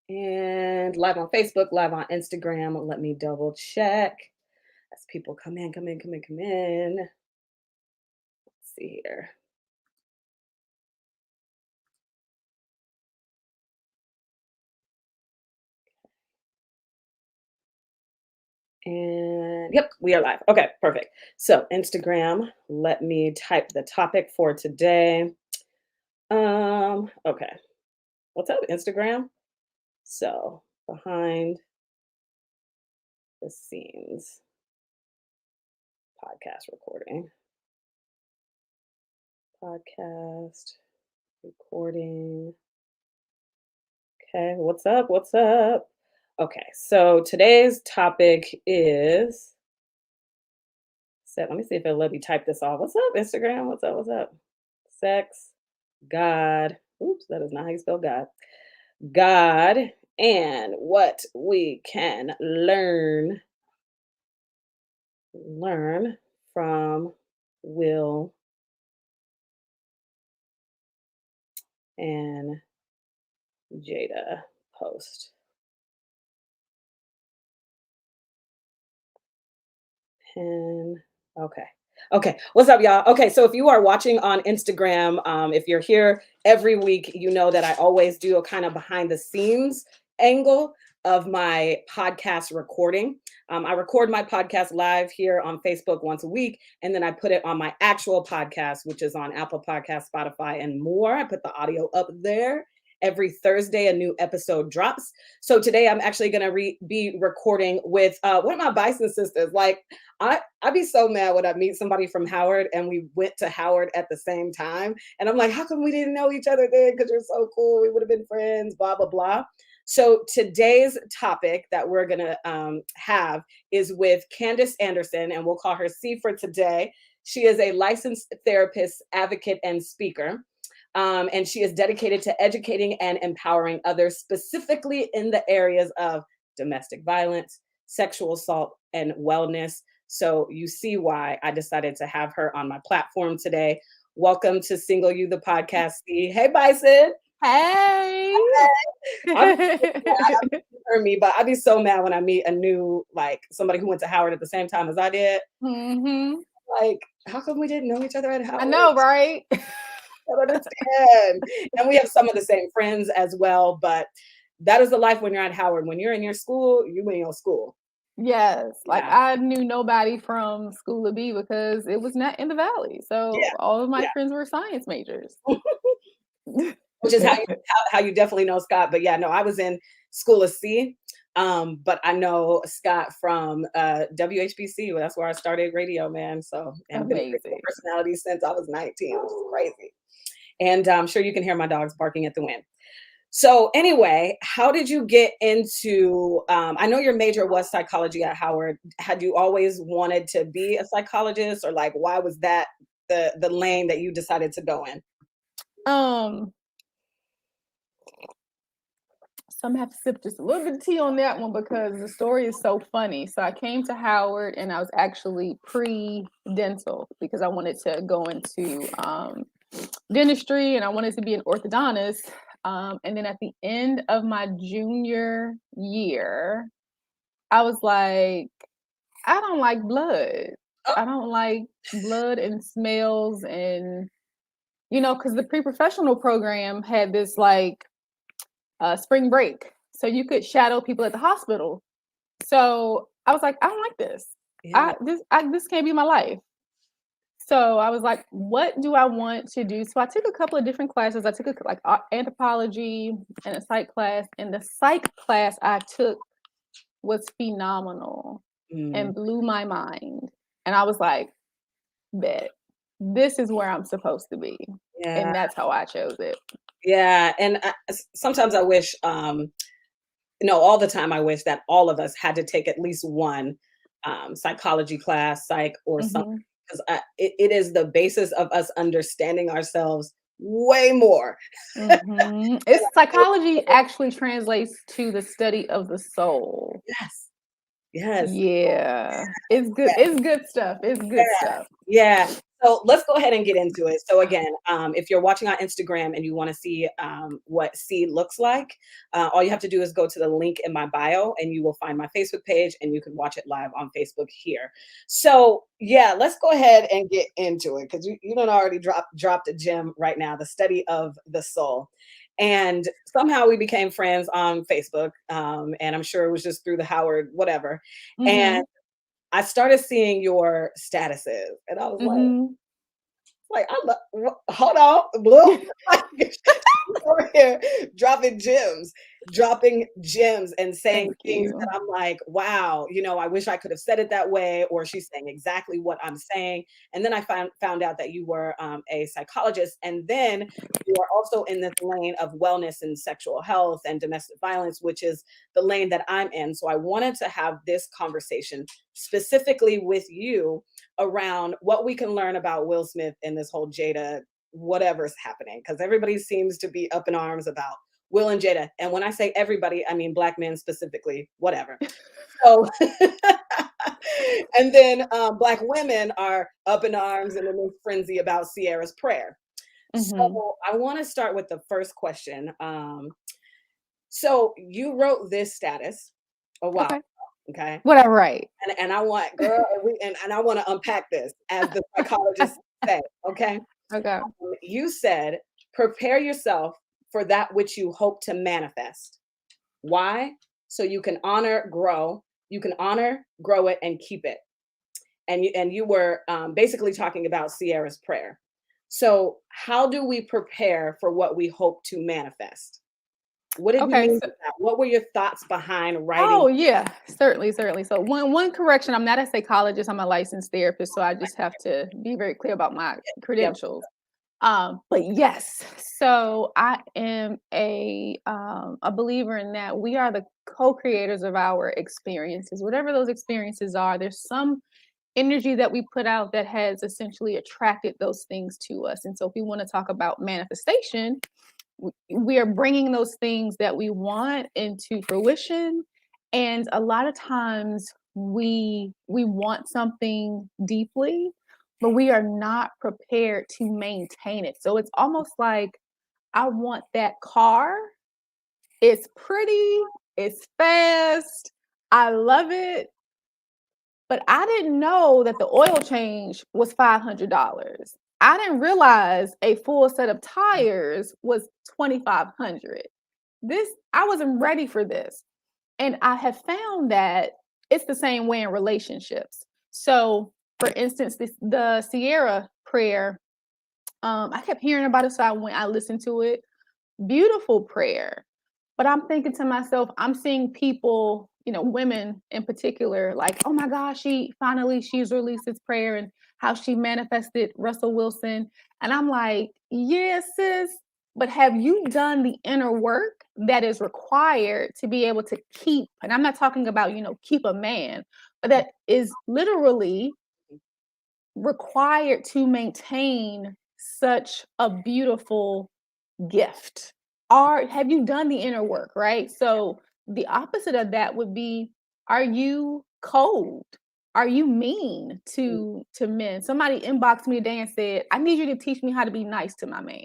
And live on Facebook, live on Instagram. Let me double check as people come in, come in, come in, come in. Let's see here. And yep, we are live. Okay, perfect. So Instagram, let me type the topic for today. Okay. What's up, Instagram? So behind the scenes podcast recording. Podcast recording. Okay, what's up? What's up? Okay, so today's topic is set. Let me see if it'll let me type this off. What's up, Instagram? What's up? What's up? Sex, God. Oops, that is not how you spell God. God and what we can learn from Will and Jada post. And okay. Okay. What's up, y'all? Okay. So if you are watching on Instagram, if you're here every week, you know that I always do a kind of behind the scenes angle of my podcast recording. I record my podcast live here on Facebook once a week, and then I put it on my actual podcast, which is on Apple Podcasts, Spotify, and more. I put the audio up there. Every Thursday, a new episode drops. So today, I'm actually going to be recording with one of my Bison sisters. Like, I'd be so mad when I meet somebody from Howard and we went to Howard at the same time. And I'm like, how come we didn't know each other then? Because you're so cool. We would have been friends, blah, blah, blah. So today's topic that we're going to have is with Candace Anderson, and we'll call her C for today. She is a licensed therapist, advocate, and speaker. And she is dedicated to educating and empowering others, specifically in the areas of domestic violence, sexual assault, and wellness. So you see why I decided to have her on my platform today. Welcome to Single You, the podcast. Hey, Bison. Hey. For me, but I'd be so mad when I meet a new, like somebody who went to Howard at the same time as I did. Mm-hmm. Like, how come we didn't know each other at Howard? I know, right? I understand. And we have some of the same friends as well, but that is the life when you're at Howard. When you're in your school, you in your school. Yes. Like Yeah. I knew nobody from School of B because it was not in the Valley. So all of my friends were science majors. Which is how you definitely know Scott. But yeah, no, I was in School of C. But I know Scott from WHBC. That's where I started radio, man. So and I've been a radio personality since I was 19, which is crazy. And I'm sure you can hear my dogs barking at the wind. So anyway, how did you get into, I know your major was psychology at Howard. Had you always wanted to be a psychologist, or like, why was that the lane that you decided to go in? So I'm gonna have to sip just a little bit of tea on that one because the story is so funny. So I came to Howard and I was actually pre-dental because I wanted to go into dentistry and I wanted to be an orthodontist. And then at the end of my junior year, I was like, I don't like blood. I don't like blood and smells and, because the pre-professional program had this like spring break. So you could shadow people at the hospital. So I was like, I don't like this. Yeah. This can't be my life. So I was like, what do I want to do? So I took a couple of different classes. I took like anthropology and a psych class. And the psych class I took was phenomenal and blew my mind. And I was like, bet this is where I'm supposed to be. Yeah. And that's how I chose it. Yeah. And sometimes I wish, all the time I wish that all of us had to take at least one psychology class, psych or something. Because it is the basis of us understanding ourselves way more. It's psychology actually translates to the study of the soul. Yes. Yeah. It's good. It's good stuff. It's good stuff. Yeah. So let's go ahead and get into it. So again, if you're watching on Instagram and you want to see what seed looks like, all you have to do is go to the link in my bio and you will find my Facebook page and you can watch it live on Facebook here. So yeah, let's go ahead and get into it because you don't already dropped a gem right now, the study of the soul. And somehow we became friends on Facebook. And I'm sure it was just through the Howard, whatever. And Mhm. I started seeing your statuses and I was Mhm. like, hold on, look, over here dropping gems and saying Thank things that you. I'm like, wow, I wish I could have said it that way, or she's saying exactly what I'm saying. And then I found out that you were a psychologist, and then you are also in this lane of wellness and sexual health and domestic violence, which is the lane that I'm in. So I wanted to have this conversation specifically with you around what we can learn about Will Smith and this whole Jada whatever's happening, because everybody seems to be up in arms about Will and Jada. And when I say everybody, I mean Black men specifically, whatever. So, and then Black women are up in arms and in a frenzy about Sierra's prayer. Mhm. So I want to start with the first question. So you wrote this status a while Okay. ago, okay? What I write? And I want, girl, and I want to unpack this as the psychologists say, okay? Okay. You said, prepare yourself for that which you hope to manifest. Why? So you can honor, grow. You can honor, grow it, and keep it. And you were basically talking about Sierra's prayer. So how do we prepare for what we hope to manifest? What did you Okay. mean by that? What were your thoughts behind writing? Oh yeah, certainly, certainly. So one correction, I'm not a psychologist, I'm a licensed therapist, so I just have to be very clear about my Yep. credentials. But yes, so I am a believer in that we are the co-creators of our experiences. Whatever those experiences are, there's some energy that we put out that has essentially attracted those things to us. And so if we want to talk about manifestation, we are bringing those things that we want into fruition, and a lot of times we want something deeply, but we are not prepared to maintain it. So it's almost like, I want that car, it's pretty, it's fast, I love it, but I didn't know that the oil change was $500. I didn't realize a full set of tires was 2,500. This, I wasn't ready for this. And I have found that it's the same way in relationships. So, for instance, the Sierra prayer, I kept hearing about it, so I listened to it. Beautiful prayer. But I'm thinking to myself, I'm seeing people, women in particular, like, oh my gosh, she's released this prayer and how she manifested Russell Wilson. And I'm like, yeah, sis, but have you done the inner work that is required to be able to keep, and I'm not talking about, keep a man, but that is literally required to maintain such a beautiful gift? Are Have you done the inner work, right? So the opposite of that would be, are you cold? Are you mean to men? Somebody inboxed me today and said, I need you to teach me how to be nice to my man.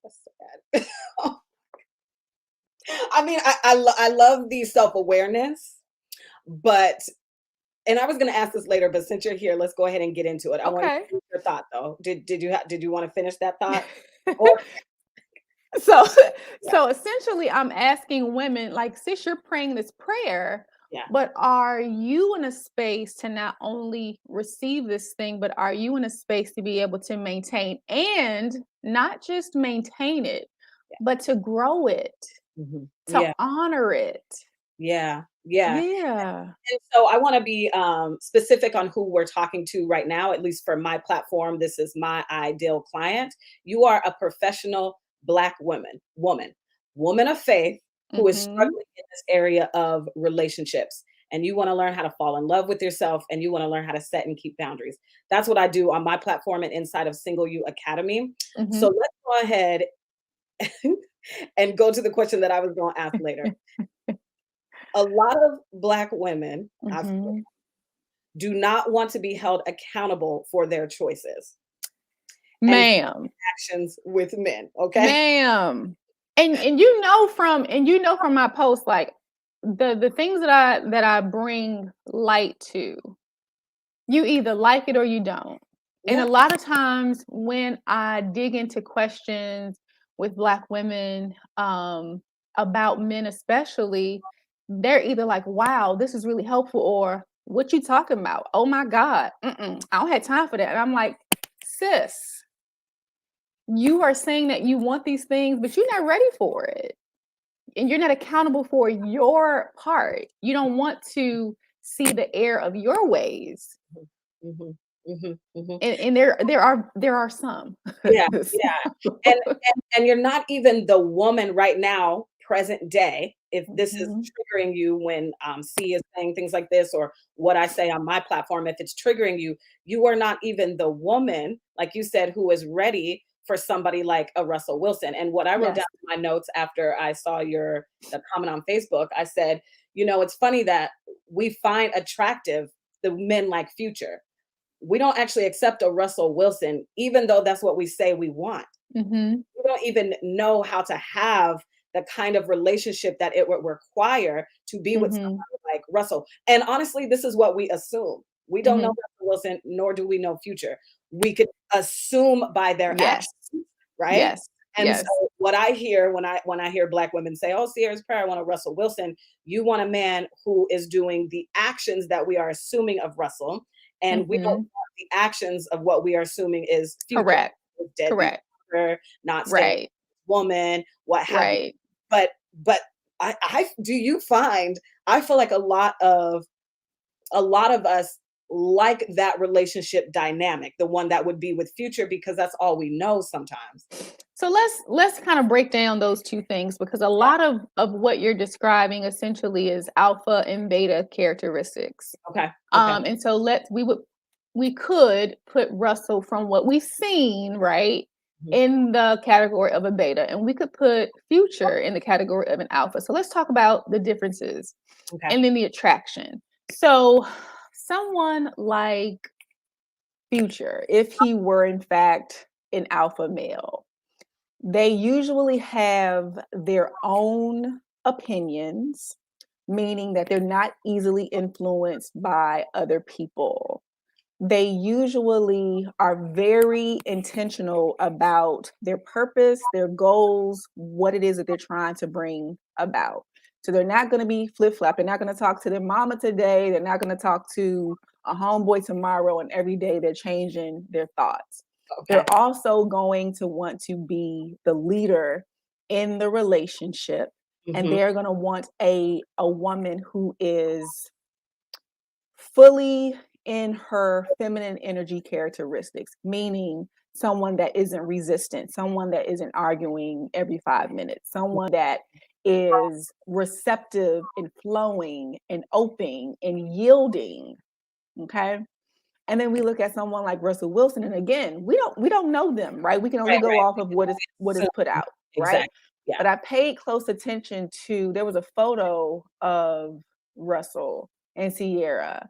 That's sad. I mean, I love the self-awareness, but and I was gonna ask this later, but since you're here, let's go ahead and get into it. I want Okay. your thought though. Did you want to finish that thought? Or So yeah, so essentially I'm asking women, like, sis, you're praying this prayer, yeah, but are you in a space to not only receive this thing, but are you in a space to be able to maintain, and not just maintain it, yeah. but to grow it, to Yeah, honor it? yeah, yeah. Yeah. And so I want to be specific on who we're talking to right now, at least for my platform. This is my ideal client. You are a professional Black woman of faith who is Mhm. struggling in this area of relationships. And you want to learn how to fall in love with yourself and you want to learn how to set and keep boundaries. That's what I do on my platform and inside of Single You Academy. So Mhm. let's go ahead and go to the question that I was going to ask later. A lot of Black women, I Mhm. do not want to be held accountable for their choices and Ma'am. actions with men. Okay. Ma'am. And you know from my post, like the things that I bring light to, you either like it or you don't. And a Yeah. lot of times when I dig into questions with Black women, about men especially, they're either like, wow, this is really helpful, or what you talking about? Oh my God, I don't have time for that. And I'm like, sis, you are saying that you want these things, but you're not ready for it. And you're not accountable for your part. You don't want to see the error of your ways. Mhm, mhm, mhm. And there are some. Yeah, yeah. And you're not even the woman right now, present day, if this is Mhm, triggering you when, C is saying things like this, or what I say on my platform, if it's triggering you, you are not even the woman, like you said, who is ready for somebody like a Russell Wilson. And what I wrote down yes. in my notes after I saw the comment on Facebook, I said, it's funny that we find attractive the men like Future. We don't actually accept a Russell Wilson, even though that's what we say we want. Mhm, We don't even know how to have the kind of relationship that it would require to be with mhm, somebody like Russell. And honestly, this is what we assume. We don't know mhm. Russell Wilson, nor do we know Future. We could assume by their Yes, actions, right? yes, And so yes. what I hear when I hear Black women say, "Oh, Sierra's prayer, I want a Russell Wilson," you want a man who is doing the actions that we are assuming of Russell, and we don't Mhm. want the actions of what we are assuming is Future, Correct, deadbeat correct. father, not staying with Right, his woman, what have you. right. But I do you find I feel like a lot of us like that relationship dynamic, the one that would be with Future, because that's all we know sometimes. So let's kind of break down those two things, because a lot of what you're describing essentially is alpha and beta characteristics. Okay. Okay. And so we could put Russell, from what we've seen, right, Mhm. in the category of a beta, and we could put Future in the category of an alpha. So let's talk about the differences Okay. and then the attraction. So someone like Future, if he were in fact an alpha male, they usually have their own opinions, meaning that they're not easily influenced by other people. They usually are very intentional about their purpose, their goals, what it is that they're trying to bring about. So they're not going to be flip flop. They're not going to talk to their mama today. They're not going to talk to a homeboy tomorrow. And every day they're changing their thoughts. Okay. They're also going to want to be the leader in the relationship. And Mhm. they're going to want a woman who is fully in her feminine energy characteristics, meaning someone that isn't resistant, someone that isn't arguing every 5 minutes, someone that is receptive and flowing and open and yielding. Okay. And then we look at someone like Russell Wilson, and again, we don't know them, right? We can only Right, go right. off of what is So put out, right? exactly. Yeah. But I paid close attention to, there was a photo of Russell and Sierra,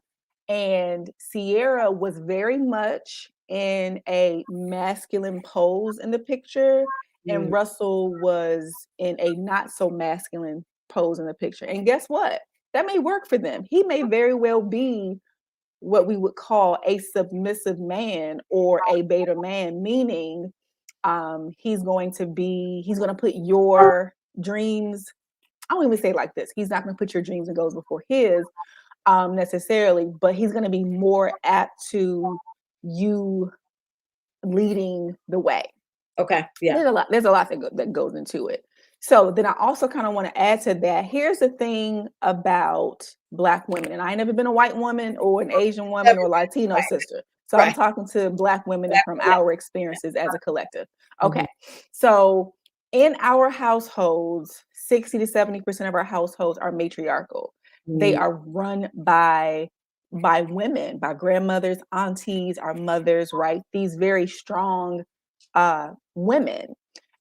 and Sierra was very much in a masculine pose in the picture, and Mm. Russell was in a not so masculine pose in the picture. And guess what? That may work for them. He may very well be what we would call a submissive man or a beta man, meaning he's going to put your dreams. I don't even say it like this. He's not going to put your dreams and goals before his, necessarily, but he's going to be more apt to you leading the way. Okay. Yeah. There's a lot that goes into it. So then I also kind of want to add to that. Here's the thing about Black women, and I ain't never been a white woman or an Asian woman or Latino Right. sister. So I'm Right. talking to Black women and from Yeah. our experiences as a collective. Mhm. Okay. So in our households, 60 to 70% of our households are matriarchal. They Mm. are run by women, by grandmothers, aunties, our mothers, right? These very strong women.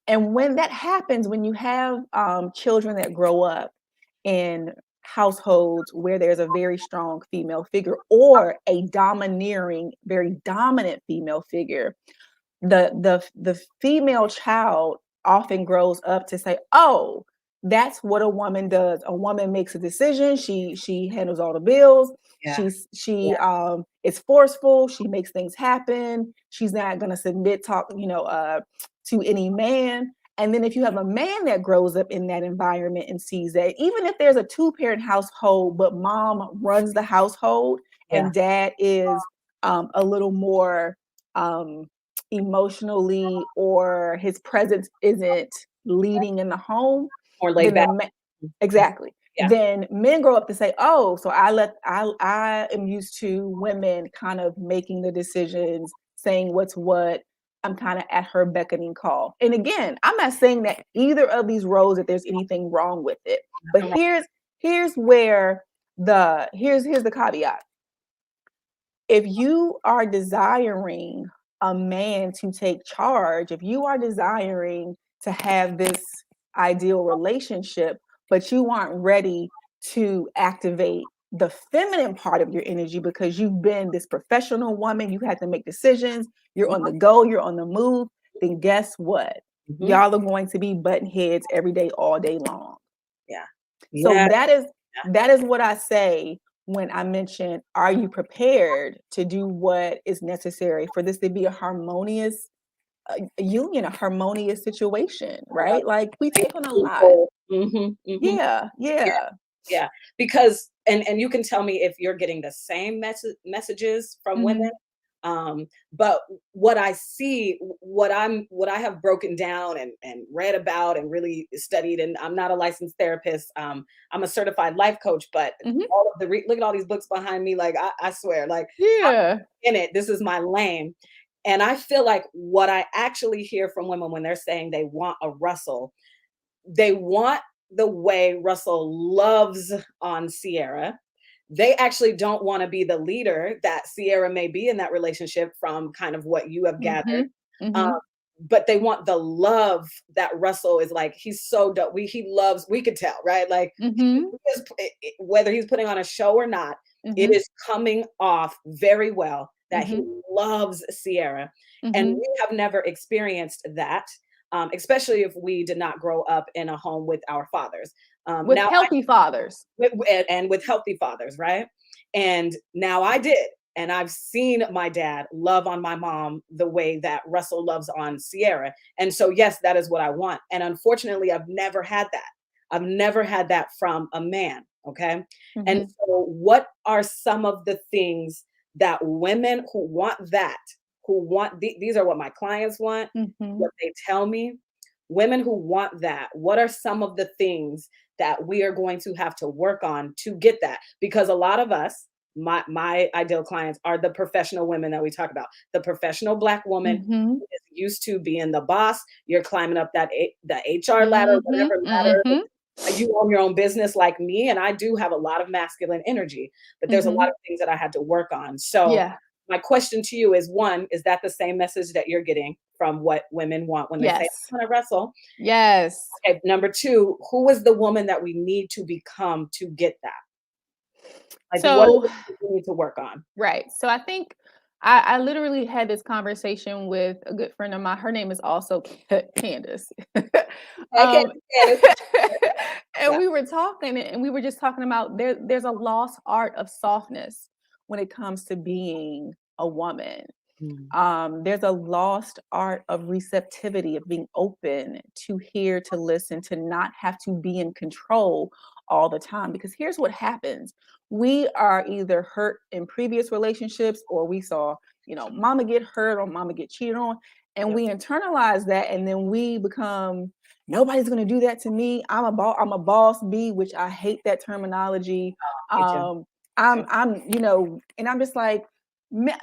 And when that happens, when you have children that grow up in households where there's a very strong female figure or a domineering, very dominant female figure, the female child often grows up to say, oh, that's what a woman does. A woman makes a decision. She handles all the bills. Yeah. She is forceful. She makes things happen. She's not going to submit to any man. And then if you have a man that grows up in that environment and sees that, even if there's a two-parent household, but mom runs the household and dad is a little more emotionally, or his presence isn't leading in the home, Or laid back. Exactly. Yeah. Then men grow up to say, oh, so I am used to women kind of making the decisions, saying what's what. I'm kind of at her beckoning call. And again, I'm not saying that either of these roles that there's anything wrong with it. But here's where here's the caveat. If you are desiring a man to take charge, if you are desiring to have this ideal relationship, but you aren't ready to activate the feminine part of your energy because you've been this professional woman, you had to make decisions, you're on the go, you're on the move, then guess what? Y'all are going to be butting heads every day, all day long. Yeah. So that is what I say when I mention, are you prepared to do what is necessary for this to be a harmonious union, a harmonious situation, right? Like we take on a lot. Yeah. Because, and you can tell me if you're getting the same messages from women. But what I see, what I have broken down and read about and really studied, and I'm not a licensed therapist. I'm a certified life coach, but all of look at all these books behind me. Like I swear, like I'm in it. This is my lane. And I feel like what I actually hear from women when they're saying they want a Russell, they want the way Russell loves on Sierra. They actually don't want to be the leader that Sierra may be in that relationship from kind of what you have gathered. But they want the love that Russell is like, he's so dope. He loves, we could tell, right? Like whether he's putting on a show or not, it is coming off very well that he loves Sierra. And we have never experienced that. Especially if we did not grow up in a home with our fathers. With healthy fathers. And with healthy fathers, right? And now I did. And I've seen my dad love on my mom the way that Russell loves on Sierra. And so, yes, that is what I want. And unfortunately, I've never had that. I've never had that from a man, okay? And so what are some of the things that women who want that, these are what my clients want, what they tell me, women who want that, what are some of the things that we are going to have to work on to get that? Because a lot of us, my ideal clients are the professional women that we talk about, the professional Black woman who is used to being the boss. You're climbing up the HR ladder, whatever ladder. You own your own business like me, and I do have a lot of masculine energy, but there's a lot of things that I had to work on. So my question to you is, one, is that the same message that you're getting from what women want when they say, I want to wrestle? Yes. Okay, number two, who is the woman that we need to become to get that? Like, what do we need to work on? Right. So I think I literally had this conversation with a good friend of mine. Her name is also Candace. And we were talking, and we were just talking about there's a lost art of softness when it comes to being a woman. There's a lost art of receptivity, of being open to hear, to listen, to not have to be in control all the time. Because here's what happens. We are either hurt in previous relationships, or we saw, mama get hurt or mama get cheated on. And we internalize that, and then we become, nobody's going to do that to me. I'm a boss bee, which I hate that terminology. I'm and I'm just like, men,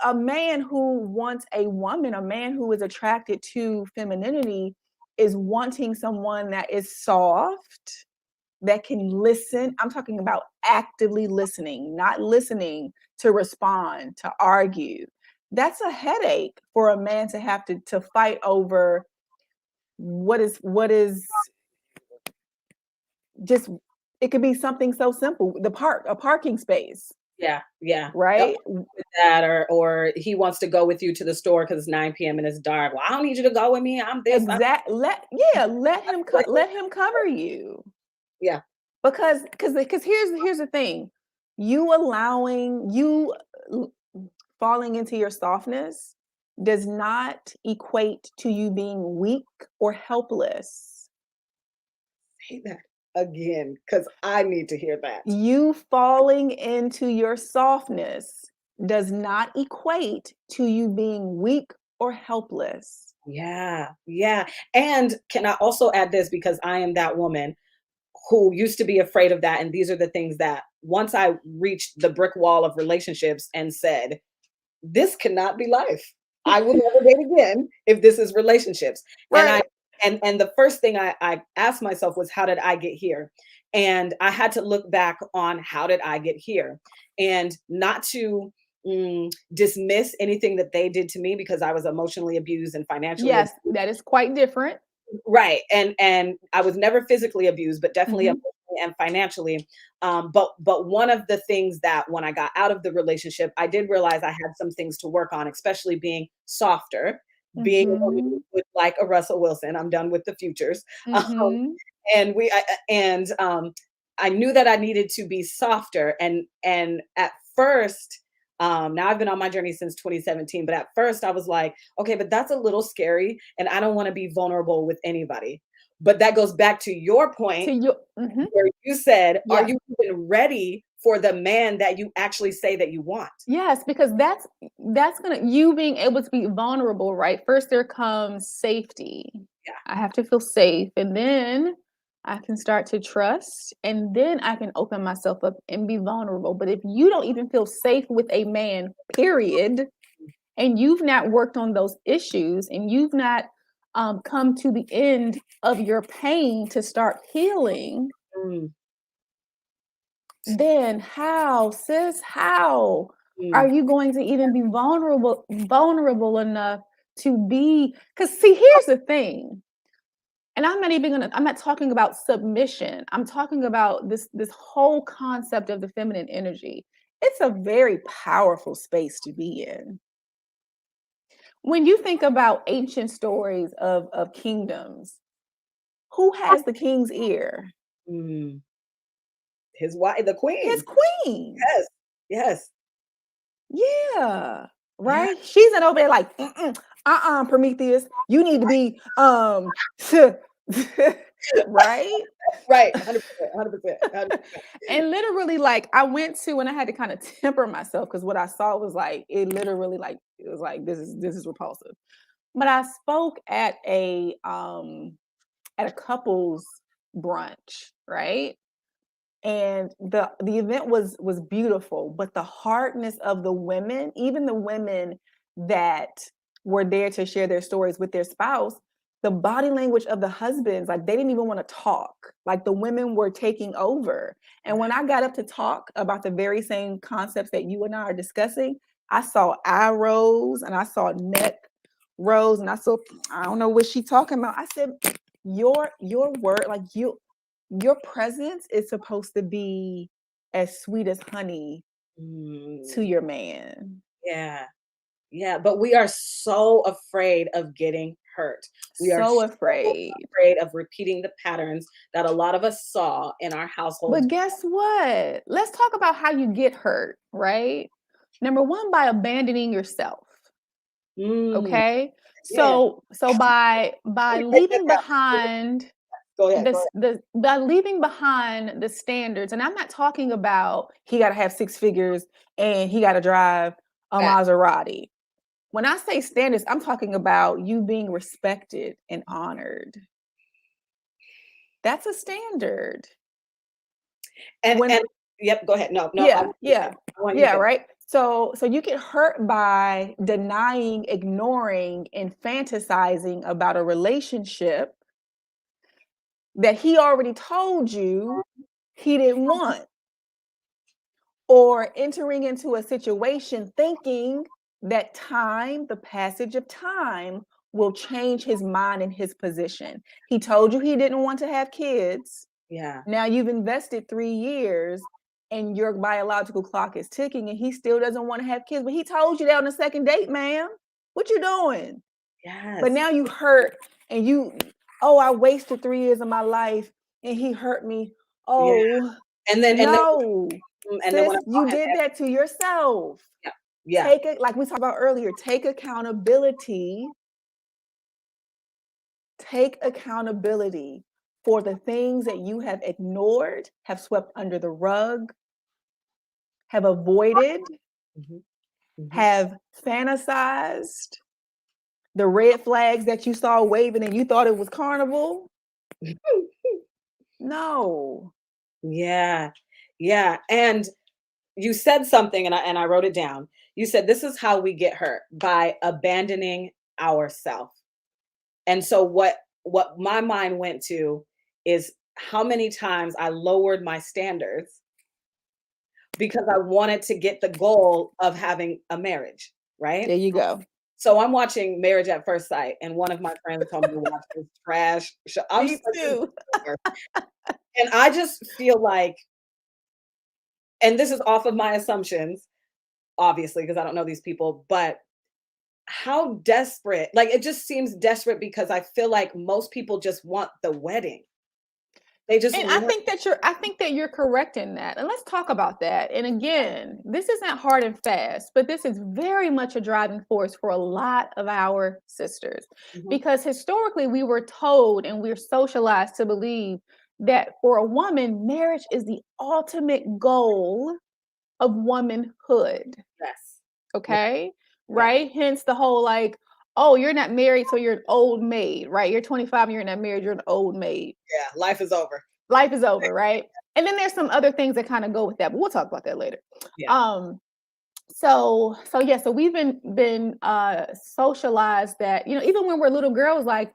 a man who wants a woman, a man who is attracted to femininity is wanting someone that is soft, that can listen. I'm talking about actively listening, not listening to respond, to argue. That's a headache for a man to have to fight over what is just It could be something so simple, a parking space, Yeah, yeah. Yep. right? That or he wants to go with you to the store because it's 9 p.m. and it's dark. Well, I don't need you to go with me. I'm this. Let him cover you. Yeah. Because here's the thing. You falling into your softness does not equate to you being weak or helpless. Say that again because I need to hear that. You falling into your softness does not equate to you being weak or helpless. Yeah, yeah. And can I also add this because I am that woman who used to be afraid of that. And these are the things that once I reached the brick wall of relationships and said, this cannot be life. I will never date again if this is relationships. And I Right. and the first thing I asked myself was, how did I get here? And I had to look back on how did I get here, and not to dismiss anything that they did to me because I was emotionally abused and financially Yes, abused. that is quite different. Right, and I was never physically abused, but definitely Mhm. emotionally and financially. But one of the things that when I got out of the relationship, I did realize I had some things to work on, especially being softer, being a woman Mhm. with like a Russell Wilson. I'm done with the futures. Um, Mhm. and I knew that I needed to be softer. And at first, now I've been on my journey since 2017, but at first I was like, okay, but that's a little scary, and I don't want to be vulnerable with anybody. But that goes back to your To point your mhm. where you said, are Yeah. you even ready for the man that you actually say that you want? Yes, because that's gonna you being able to be vulnerable, right? First there comes safety. Yeah. I have to feel safe, and then I can start to trust, and then I can open myself up and be vulnerable. But if you don't even feel safe with a man, period, and you've not worked on those issues, and you've not come to the end of your pain to start healing, Mm, then how, sis, how are mm, you going to even be vulnerable enough to be? Because see, here's the thing, and I'm not talking about submission. I'm talking about this whole concept of the feminine energy. It's a very powerful space to be in. When you think about ancient stories of kingdoms, who has the king's ear? mm. His wife, the His queen. queen. Yes, yes, Yeah. yeah. Right? She's not over there like, Prometheus, you need to be right? Right, 100%, 100%, 100%. And literally, like, I went to and I had to kind of temper myself because what I saw was like it was like this is repulsive. But I spoke at a couples brunch, right? And the event was beautiful, but the hardness of the women, even the women that were there to share their stories with their spouse, the body language of the husbands, like they didn't even want to talk, like the women were taking over. And when I got up to talk about the very same concepts that you and I are discussing, I saw eye rolls and I saw neck rolls and I saw, I don't know what she talking about. I said, your word, like your presence is supposed to be as sweet as honey to Mm, your man. yeah. Yeah, but we are so afraid of getting hurt. We are So so afraid. afraid of repeating the patterns that a lot of us saw in our households. But guess what? Let's talk about how you get hurt, right? Number one, by abandoning yourself. Mm, Okay. yeah. So by Let me break that leaving down. behind Go ahead, go ahead. the by leaving behind the standards, and I'm not talking about he got to have six figures and he got to drive a Back. Maserati. When I say standards, I'm talking about you being respected and honored. That's a standard. And When yep, go ahead. No, no, I yeah, want you to yeah. finish. I want you to Yeah, finish. right? So you get hurt by denying, ignoring and fantasizing about a relationship that he already told you he didn't want, or entering into a situation thinking that the passage of time, will change his mind and his position. He told you he didn't want to have kids. Yeah. Now you've invested 3 years and your biological clock is ticking and he still doesn't want to have kids, but he told you that on the second date, ma'am. What you doing? But Yes. now you hurt and I wasted 3 years of my life and he hurt me. Yeah. Oh, And then no. and then Sis, when I you saw him did that to yourself. yeah. Yeah. Take it, like we talked about earlier, take accountability. Take accountability for the things that you have ignored, have swept under the rug, have avoided, Mhm. Mhm. have fantasized, the red flags that you saw waving and you thought it was carnival. No. Yeah. Yeah. And you said something and I wrote it down. You said this is how we get hurt by abandoning ourselves. And so what my mind went to is how many times I lowered my standards because I wanted to get the goal of having a marriage, right? There you go. So I'm watching Marriage at First Sight, and one of my friends told me to watch this trash show. I'm Me just like, "This is too. over." And I just feel like, and this is off of my assumptions, obviously, because I don't know these people, but how desperate, like it just seems desperate because I feel like most people just want the wedding. They just And want I think that you're correct in that. And let's talk about that. And again, this isn't hard and fast, but this is very much a driving force for a lot of our sisters. Mhm. Because historically we were told and we're socialized to believe that for a woman, marriage is the ultimate goal of womanhood. Yes. Yeah, Okay. yeah, Right. Hence the whole like, oh, you're not married, so you're an old maid, right? You're 25 and you're not married, you're an old maid. yeah, life is over. Life is over, right? And then there's some other things that kind of go with that, but we'll talk about that later. Yeah. Um, so we've been socialized that, you know, even when we're little girls, like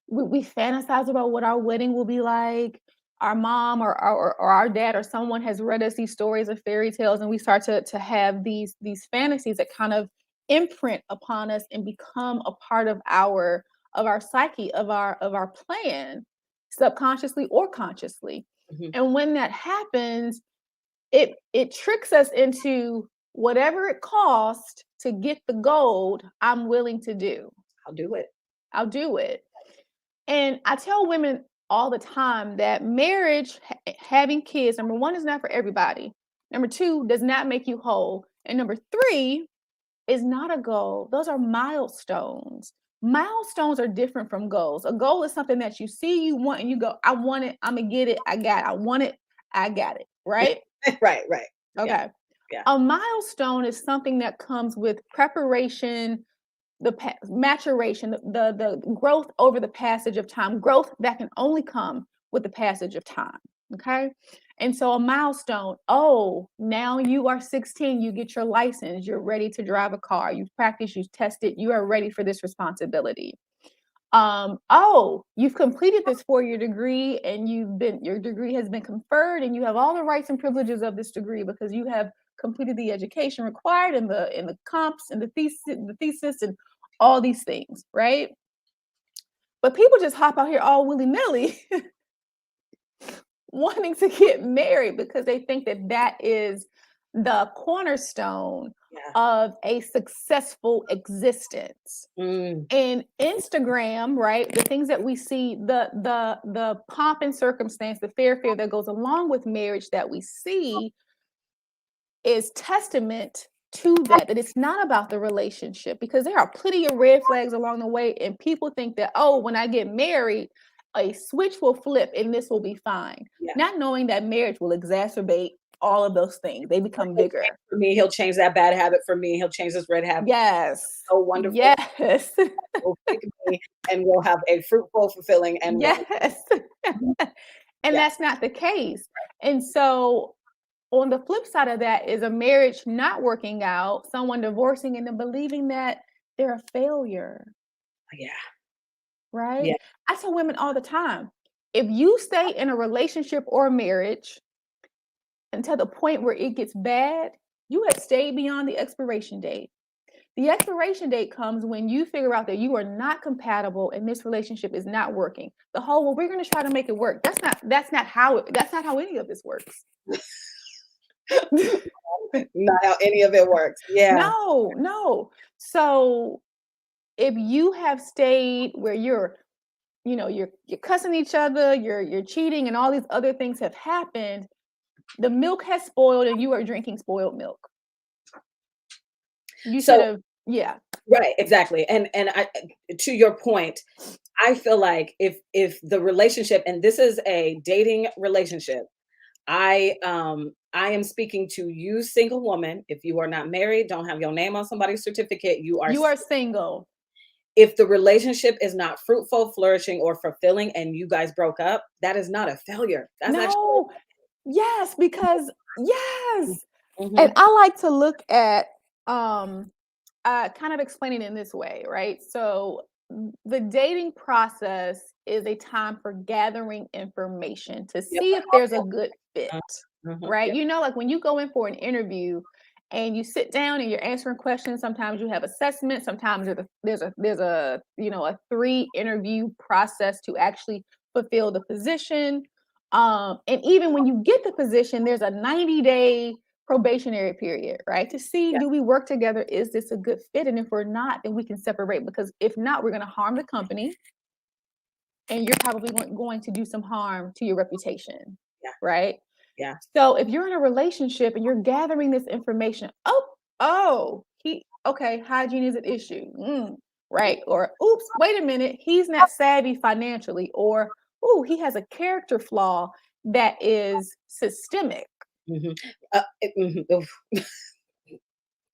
we fantasize about what our wedding will be like. Our mom or our dad or someone has read us these stories of fairy tales, and we start to have these fantasies that kind of imprint upon us and become a part of our psyche, of our plan, subconsciously or consciously. Mhm. And when that happens, it tricks us into whatever it costs to get the gold, I'm willing to do. I'll do it. I'll do it. And I tell women all the time that marriage, having kids, number one, is not for everybody. Number two, does not make you whole. And number three, is not a goal. Those are milestones. Milestones are different from goals. A goal is something that you see, you want, and you go, I want it, I'm gonna get it, I got it. I want it, I got it. Right? Right, right. Yeah, Okay. yeah. A milestone is something that comes with preparation, maturation, the growth over the passage of time, growth that can only come with the passage of time. Okay. And so a milestone, oh, now you are 16, you get your license, you're ready to drive a car, you've practiced, you've tested, you are ready for this responsibility. Oh, you've completed this 4-year degree and your degree has been conferred and you have all the rights and privileges of this degree because you have completed the education required and the comps and the thesis and all these things, right? But people just hop out here all willy-nilly wanting to get married because they think that that is the cornerstone Yeah. of a successful existence. Mm. And Instagram, right? The things that we see, the pomp and circumstance, the fair that goes along with marriage that we see is testament to that it's not about the relationship because there are plenty of red flags along the way, and people think that, oh, when I get married, a switch will flip and this will be fine. Yeah. Not knowing that marriage will exacerbate all of those things. They become bigger. For me, he'll change that bad habit for me. He'll change this red habit. Yes. So wonderful. Yes. Will pick me and we'll have a fruitful, fulfilling, and Yes. And yeah. that's not the case. And so on the flip side of that is a marriage not working out, someone divorcing and then believing that they're a failure, Yeah. right? Yeah. I tell women all the time, if you stay in a relationship or a marriage until the point where it gets bad, you have stayed beyond the expiration date. The expiration date comes when you figure out that you are not compatible and this relationship is not working. The whole, well, we're going to try to make it work. That's not how any of this works. Not how any of it works. Yeah. No. So if you have stayed where you're cussing each other, you're cheating, and all these other things have happened, the milk has spoiled and you are drinking spoiled milk. You should have, yeah. Right, exactly. And to your point, I feel like if the relationship, and this is a dating relationship, I am speaking to you, single woman. If you are not married, don't have your name on somebody's certificate, you are single. if the relationship is not fruitful, flourishing, or fulfilling, and you guys broke up, that is not a failure. That's No. Yes, because yes. Mm-hmm. And I like to look at kind of explaining it in this way, right? So the dating process is a time for gathering information to see if there's a good fit, right? Yep. You know, like when you go in for an interview and you sit down and you're answering questions, sometimes you have assessment, sometimes there's a a 3 interview process to actually fulfill the position. And even when you get the position, there's a 90-day probationary period, right? To see, do we work together? Is this a good fit? And if we're not, then we can separate, because if not, we're going to harm the company and you're probably going to do some harm to your reputation, right? Yeah. So if you're in a relationship and you're gathering this information, hygiene is an issue, right? Or oops, wait a minute, he's not savvy financially, or he has a character flaw that is systemic.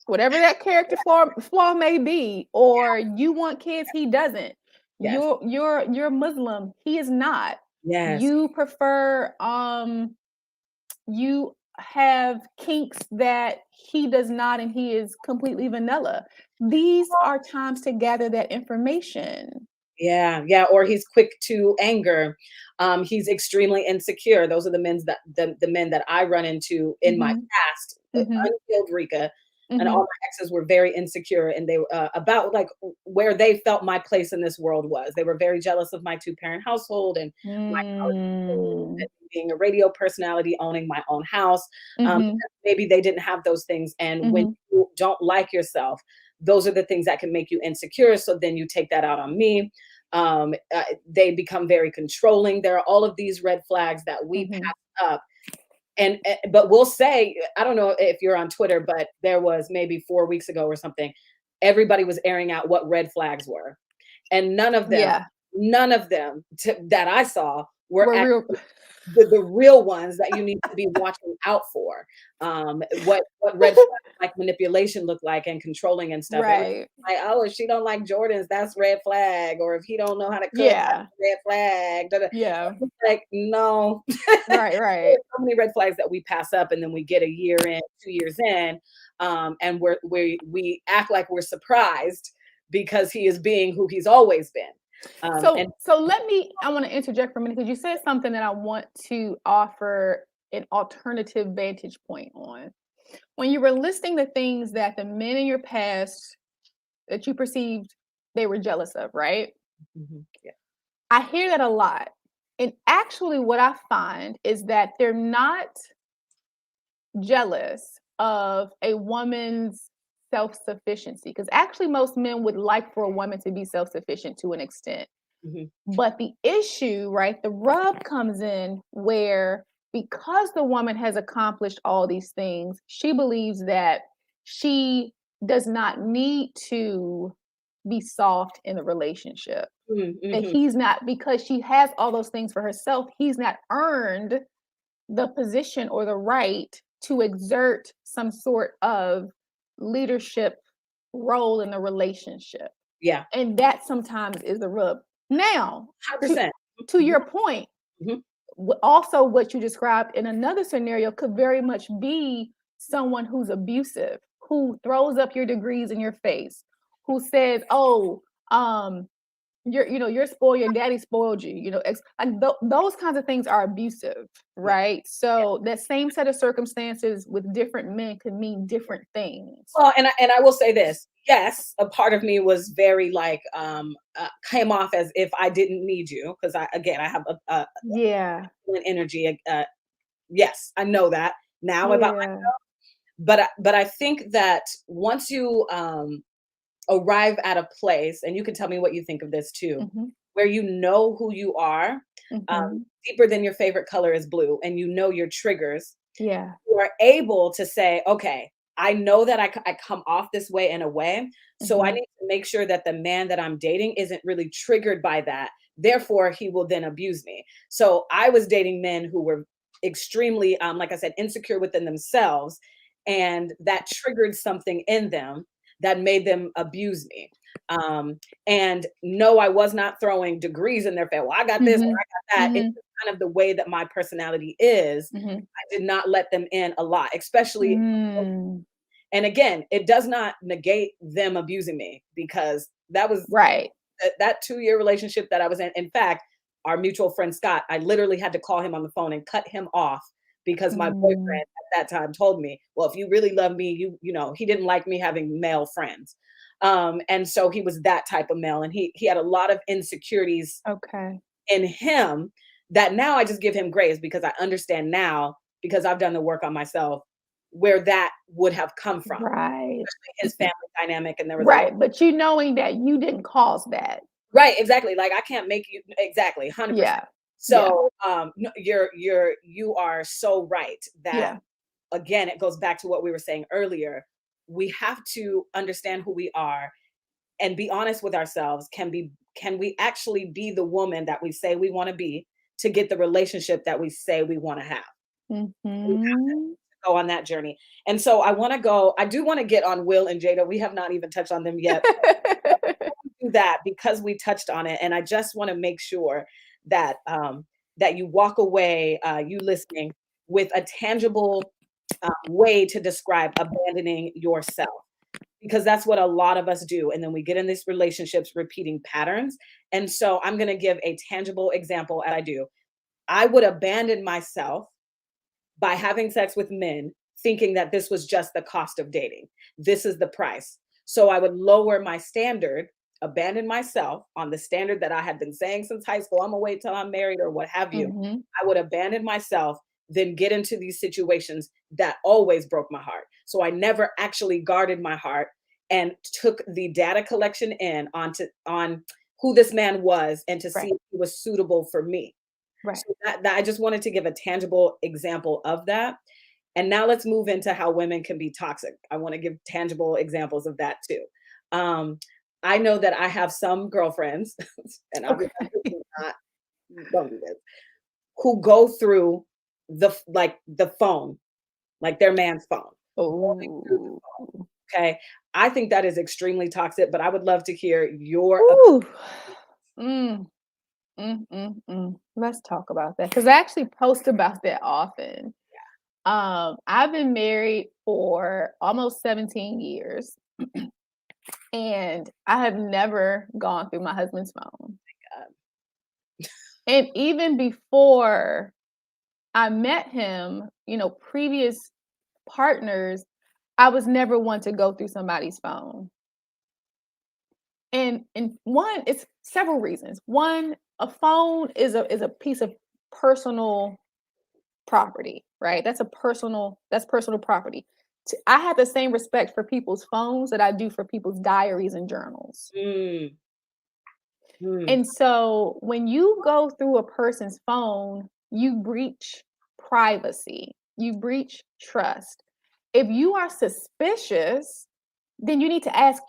Whatever that character flaw may be, or you want kids, he doesn't. Yes. You're Muslim, he is not. Yes. You prefer you have kinks that he does not, and he is completely vanilla. These are times to gather that information. Yeah. Or he's quick to anger. He's extremely insecure. Those are the men that I run into in my past. Unhealed Rika. And all my exes were very insecure, and they were about like where they felt my place in this world was. They were very jealous of my 2-parent household and my being a radio personality, owning my own house. Maybe they didn't have those things. And when you don't like yourself, those are the things that can make you insecure. So then you take that out on me. They become very controlling. There are all of these red flags that we pass up. But we'll say, I don't know if you're on Twitter, but there was maybe 4 weeks ago or something, everybody was airing out what red flags were. And none of them that I saw were real. The real ones that you need to be watching out for. What red flags like manipulation look like, and controlling and stuff. Right. Like, oh, if she don't like Jordans, that's red flag. Or if he don't know how to cook, that's red flag. Yeah. Like, no. Right. So many red flags that we pass up, and then we get a year in, 2 years in, and we act like we're surprised because he is being who he's always been. So I want to interject for a minute, because you said something that I want to offer an alternative vantage point on. When you were listing the things that the men in your past that you perceived they were jealous of, right? Yeah. I hear that a lot. And actually what I find is that they're not jealous of a woman's self-sufficiency, because actually most men would like for a woman to be self-sufficient to an extent. But the issue, right, the rub comes in where, because the woman has accomplished all these things, she believes that she does not need to be soft in the relationship. And he's not, because she has all those things for herself, he's not earned the position or the right to exert some sort of leadership role in the relationship. Yeah. And that sometimes is the rub. Now, 100%. To your point, also what you described in another scenario could very much be someone who's abusive, who throws up your degrees in your face, who says, you're spoiled, your daddy spoiled you, those kinds of things are abusive, Yeah. right? So that same set of circumstances with different men could mean different things. Well, and I will say this. Yes, a part of me was very like came off as if I didn't need you because I have a Yeah. masculine energy. Yes, I know that now about my, Yeah. but I think that once you arrive at a place, and you can tell me what you think of this too, Mhm. where you know who you are, Mhm. deeper than your favorite color is blue, and you know your triggers, Yeah. you are able to say, okay, I know that I come off this way in a way. So I Mhm. need to make sure that the man that I'm dating isn't really triggered by that. Therefore, he will then abuse me. So I was dating men who were extremely, like I said, insecure within themselves. And that triggered something in them that made them abuse me. And no, I was not throwing degrees in their face. Well, I got this or Mhm. I got that. It's Mhm. kind of the way that my personality is. Mhm. I did not let them in a lot, especially. Mm. And again, it does not negate them abusing me because that was Right. that 2-year relationship that I was in. In fact, our mutual friend Scott, I literally had to call him on the phone and cut him off because my Mm. boyfriend at that time told me, "Well, if you really love me, he didn't like me having male friends." And so he was that type of male, and he had a lot of insecurities Okay. in him that now I just give him grace because I understand now because I've done the work on myself where that would have come from, Right. his family dynamic, and there was a lot. Right, but you knowing that you didn't cause that. Right, exactly, like, I can't make you exactly, 100%. Yeah. Yeah. So, no, you are so right that, Yeah. again, it goes back to what we were saying earlier. We have to understand who we are and be honest with ourselves. Can we actually be the woman that we say we wanna be to get the relationship that we say we wanna have? We have to Mhm. go on that journey. And so I do wanna get on Will and Jada. We have not even touched on them yet. Do that because we touched on it, and I just wanna make sure that, that you walk away, you listening, with a tangible, way to describe abandoning yourself, because that's what a lot of us do, and then we get in these relationships repeating patterns, and so I'm gonna give a tangible example, and I do. I would abandon myself by having sex with men, thinking that this was just the cost of dating. This is the price. So I would lower my standard, abandon myself on the standard that I had been saying since high school. I'm gonna wait till I'm married or what have you. Mhm. I would abandon myself, then get into these situations that always broke my heart. So I never actually guarded my heart and took the data collection in on who this man was and to see Right. if he was suitable for me. Right. So that I just wanted to give a tangible example of that. And now let's move into how women can be toxic. I want to give tangible examples of that too. Um, I know that I have some girlfriends, and Okay. obviously not, don't do this, who go through the phone, like their man's phone. Going through the Oh. phone, okay. I think that is extremely toxic, but I would love to hear your Ooh. Mm. Let's talk about that because I actually post about that often. I've been married for almost 17 years, and I have never gone through my husband's phone. And even before I met him, previous partners, I was never one to go through somebody's phone. And one, it's several reasons. One, a phone is a piece of personal property, right? That's personal property. I have the same respect for people's phones that I do for people's diaries and journals. Mm, mm, And so when you go through a person's phone, you breach privacy, you breach trust. If you are suspicious, then you need to ask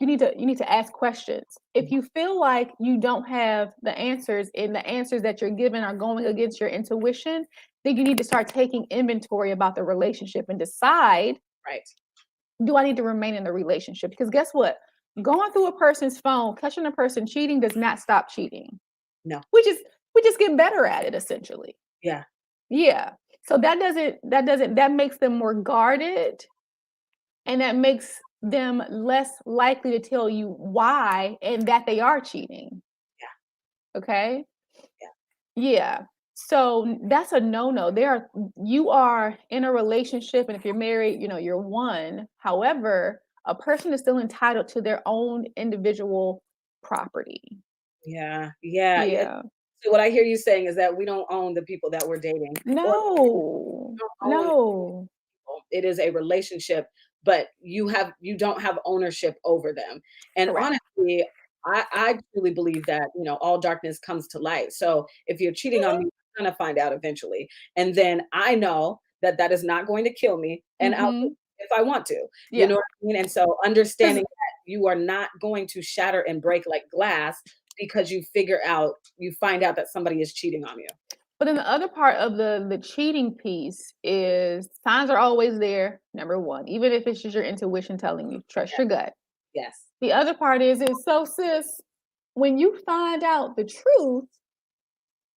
questions. If you feel like you don't have the answers and the answers that you're given are going against your intuition, then you need to start taking inventory about the relationship and decide, right. do I need to remain in the relationship? Because guess what? Going through a person's phone, catching a person cheating does not stop cheating. No. We just get better at it essentially. Yeah. Yeah. So that makes them more guarded, and that makes them less likely to tell you why and that they are cheating. Okay. Yeah. Yeah. So that's a no-no. You are in a relationship, and if you're married, you're one. However, a person is still entitled to their own individual property. Yeah. Yeah. Yeah. Yeah. So what I hear you saying is that we don't own the people that we're dating, or No. we don't own No. people. It is a relationship, but you don't have ownership over them. And Correct. honestly, I truly believe that, all darkness comes to light. So if you're cheating on me, I'm gonna find out eventually. And then I know that that is not going to kill me, and I'll do Mm-hmm. it if I want to. You Yeah. know what I mean? And so 'Cause understanding that you are not going to shatter and break like glass because you find out that somebody is cheating on you. But then the other part of the cheating piece is signs are always there, number one, even if it's just your intuition telling you, trust Yeah. your gut. Yes. The other part is so sis, when you find out the truth,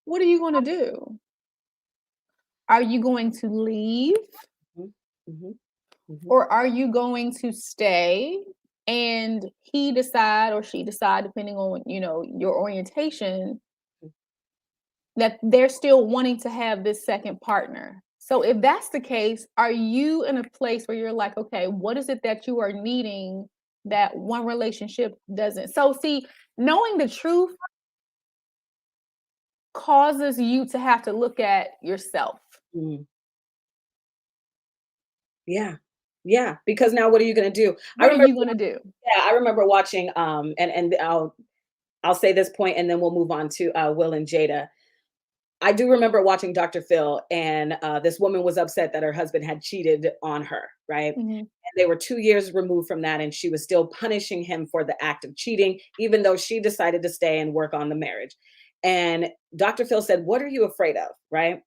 what are you going to do? Are you going to leave Mhm. Mhm. Mhm. or are you going to stay and he decide or she decide depending on, your orientation that they're still wanting to have this second partner. So if that's the case, are you in a place where you're like, okay, what is it that you are needing that one relationship doesn't? So see, knowing the truth causes you to have to look at yourself. Mhm. Yeah. Yeah, because now what are you gonna do? I What are remember you going to do? yeah, I remember watching, and I'll say this point and then we'll move on to, Will and Jada. I do remember watching Dr. Phil, and, this woman was upset that her husband had cheated on her, right? Mhm. And they were 2 years removed from that, and she was still punishing him for the act of cheating, even though she decided to stay and work on the marriage. And Dr. Phil said, "What are you afraid of?" Right?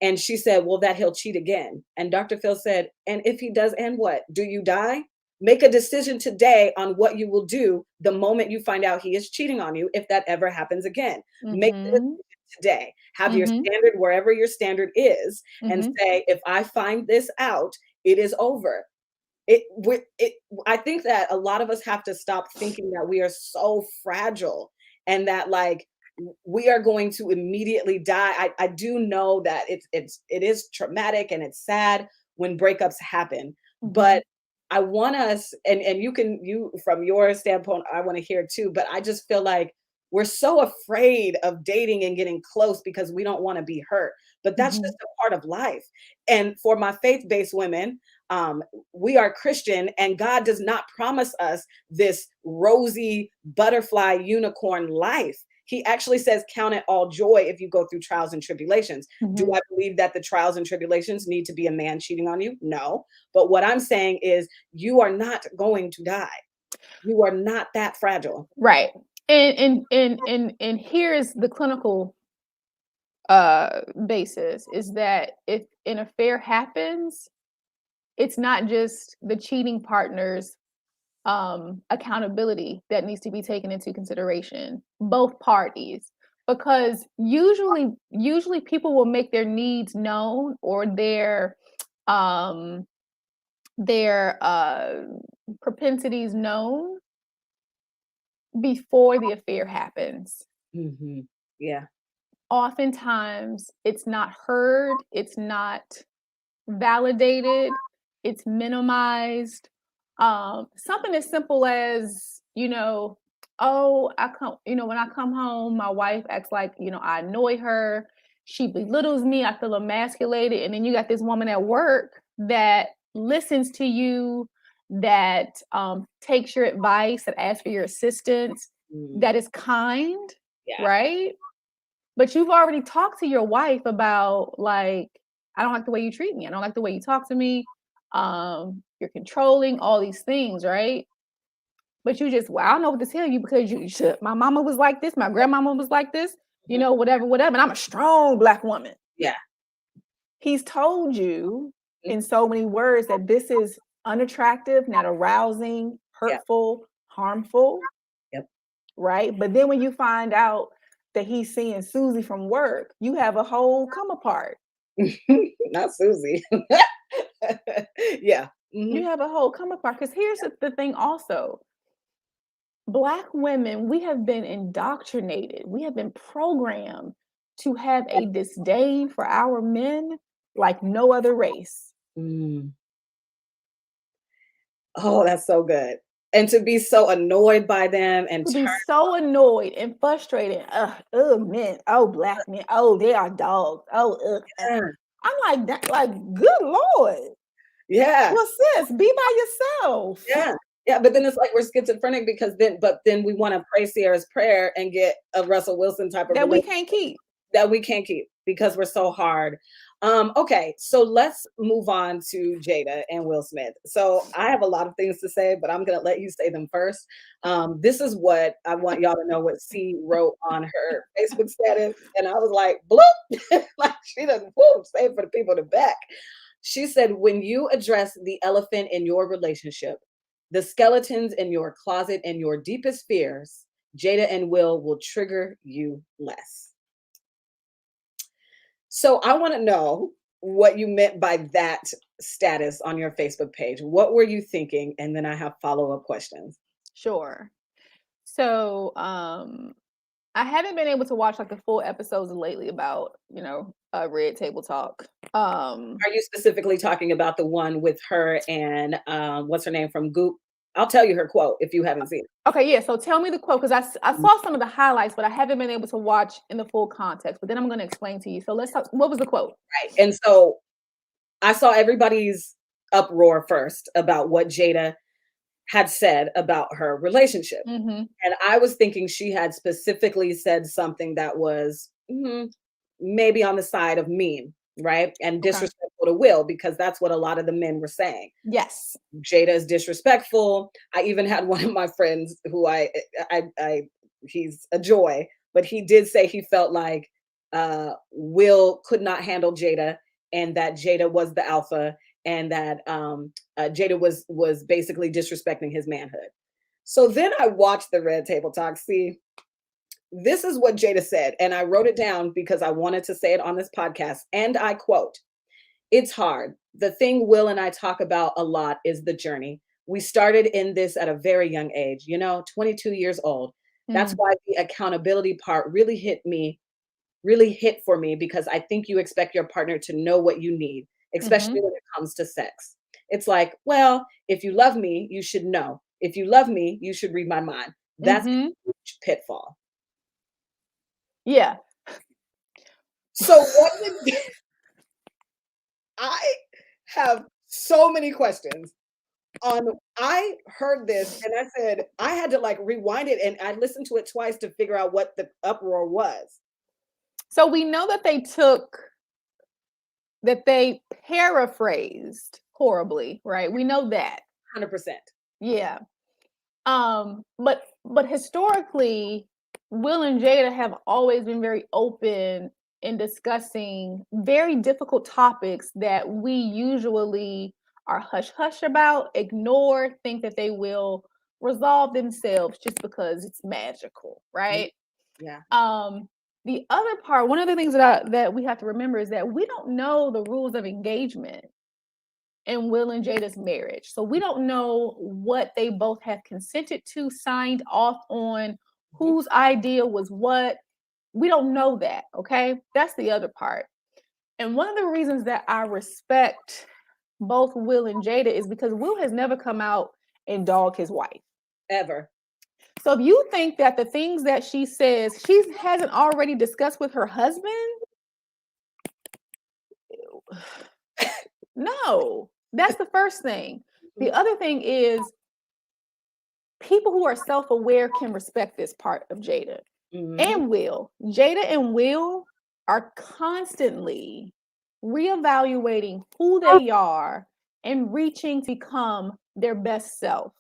And she said, "Well, that he'll cheat again." And Dr. Phil said, "And if he does, and what? Do you die? Make a decision today on what you will do the moment you find out he is cheating on you, if that ever happens again. Make the Mhm. decision today. Have your Mhm. standard wherever your standard is, and Mhm. say, if I find this out, it is over." I think that a lot of us have to stop thinking that we are so fragile and that like we are going to immediately die. I do know that it is traumatic and it's sad when breakups happen, Mhm. but I want us, and you from your standpoint, I want to hear too, but I just feel like we're so afraid of dating and getting close because we don't want to be hurt. But that's just Mhm. a part of life. And for my faith-based women, we are Christian, and God does not promise us this rosy butterfly unicorn life. He actually says, "Count it all joy if you go through trials and tribulations." Do Mhm. I believe that the trials and tribulations need to be a man cheating on you? No. But what I'm saying is, you are not going to die. You are not that fragile. Right. And here's the clinical basis is that if an affair happens, it's not just the cheating partner's accountability that needs to be taken into consideration, both parties, because usually people will make their needs known or um their propensities known before the affair happens. Mhm. Yeah. Oftentimes it's not heard, it's not validated, it's minimized. Something as simple as, oh, when I come home, my wife acts like, I annoy her. She belittles me. I feel emasculated. And then you got this woman at work that listens to you, that takes your advice, that asks for your assistance, Mm. that is kind, Yeah. right? But you've already talked to your wife about like, I don't like the way you treat me. I don't like the way you talk to me. You're controlling all these things, right? But you just, well, I don't know what to tell you because you should. My mama was like this, my grandmama was like this, Mhm. whatever, whatever. And I'm a strong black woman. Yeah. He's told you Mm. in so many words that this is unattractive, not arousing, Yeah. hurtful, harmful, Yep. right? But then when you find out that he's seeing Susie from work, you have a whole come apart. Not Susie. Yeah. You Mhm. have a whole come apart. Because here's the thing also. Black women, we have been indoctrinated. We have been programmed to have a disdain for our men like no other race. Mm. Oh, that's so good. And to be so annoyed by them and To be turn. so annoyed and frustrated. Men. Oh, black men. Oh, they are dogs. Oh, Yeah. I'm like that. Like, good Lord. Yeah. Well, sis, be by yourself. Yeah. Yeah. But then it's like we're schizophrenic because then we want to pray Sierra's prayer and get a Russell Wilson type of That we relationship can't keep. that we can't keep because we're so hard. Okay, so let's move on to Jada and Will Smith. So I have a lot of things to say, but I'm gonna let you say them first. This is what I want y'all to know what C wrote on her Facebook status, and I was like, bloop, like she doesn't whoop, say it for the people in the back. She said, when you address the elephant in your relationship, the skeletons in your closet, and your deepest fears, Jada and Will trigger you less. So I want to know what you meant by that status on your Facebook page. What were you thinking? And then I have follow-up questions. Sure. So, I haven't been able to watch like the full episodes lately about, Red Table Talk. Are you specifically talking about the one with her and what's her name from Goop? I'll tell you her quote if you haven't seen it. Okay, yeah. So tell me the quote because I saw some of the highlights, but I haven't been able to watch in the full context. But then I'm going to explain to you. So let's talk. What was the quote? Right. And so I saw everybody's uproar first about what Jada had said about her relationship. Mm-hmm. And I was thinking she had specifically said something that was maybe on the side of mean, right? And Okay. disrespectful to Will, because that's what a lot of the men were saying. Yes. Jada is disrespectful. I even had one of my friends who he's a joy, but he did say he felt like Will could not handle Jada and that Jada was the alpha and that Jada was basically disrespecting his manhood. So then I watched the Red Table Talk. See, this is what Jada said, and I wrote it down because I wanted to say it on this podcast. And I quote, "It's hard. The thing Will and I talk about a lot is the journey. We started in this at a very young age, 22 years old. That's why the accountability part really hit for me because I think you expect your partner to know what you need, especially when it comes to sex. It's like, well, if you love me, you should know. If you love me, you should read my mind. That's a huge pitfall." Yeah. So what did I have so many questions on I heard this and I said I had to like rewind it and I listened to it twice to figure out what the uproar was. So we know that they paraphrased horribly, right? We know that. 100%. Yeah. But historically, Will and Jada have always been very open in discussing very difficult topics that we usually are hush hush about, ignore, think that they will resolve themselves just because it's magical, right? Yeah. The other part, one of the things that we have to remember is that we don't know the rules of engagement in Will and Jada's marriage. So we don't know what they both have consented to, signed off on, whose idea was what. We don't know that, okay? That's the other part. And one of the reasons that I respect both Will and Jada is because Will has never come out and dogged his wife. Ever. So if you think that the things that she says she hasn't already discussed with her husband, no, that's the first thing. The other thing is people who are self-aware can respect this part of Jada and Will. Jada and Will are constantly reevaluating who they are and reaching to become their best self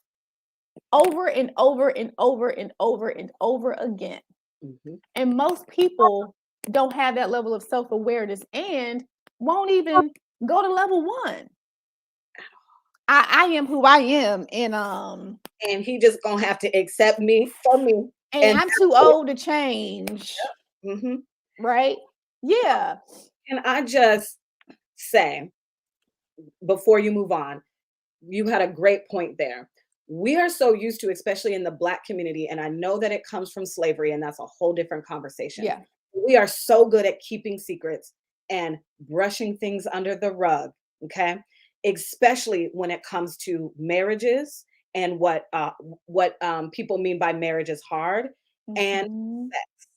over and over and over and over and over again. And most people don't have that level of self-awareness and won't even go to level 1. I am who I am, And he just gonna have to accept me for me. and I'm too old to change. Mm-hmm. Right? Yeah. Can I just say, before you move on, you had a great point there. We are so used to, especially in the Black community, and I know that it comes from slavery, and that's a whole different conversation. Yeah. We are so good at keeping secrets and brushing things under the rug, okay? Especially when it comes to marriages and what people mean by marriage is hard and Mhm. sex.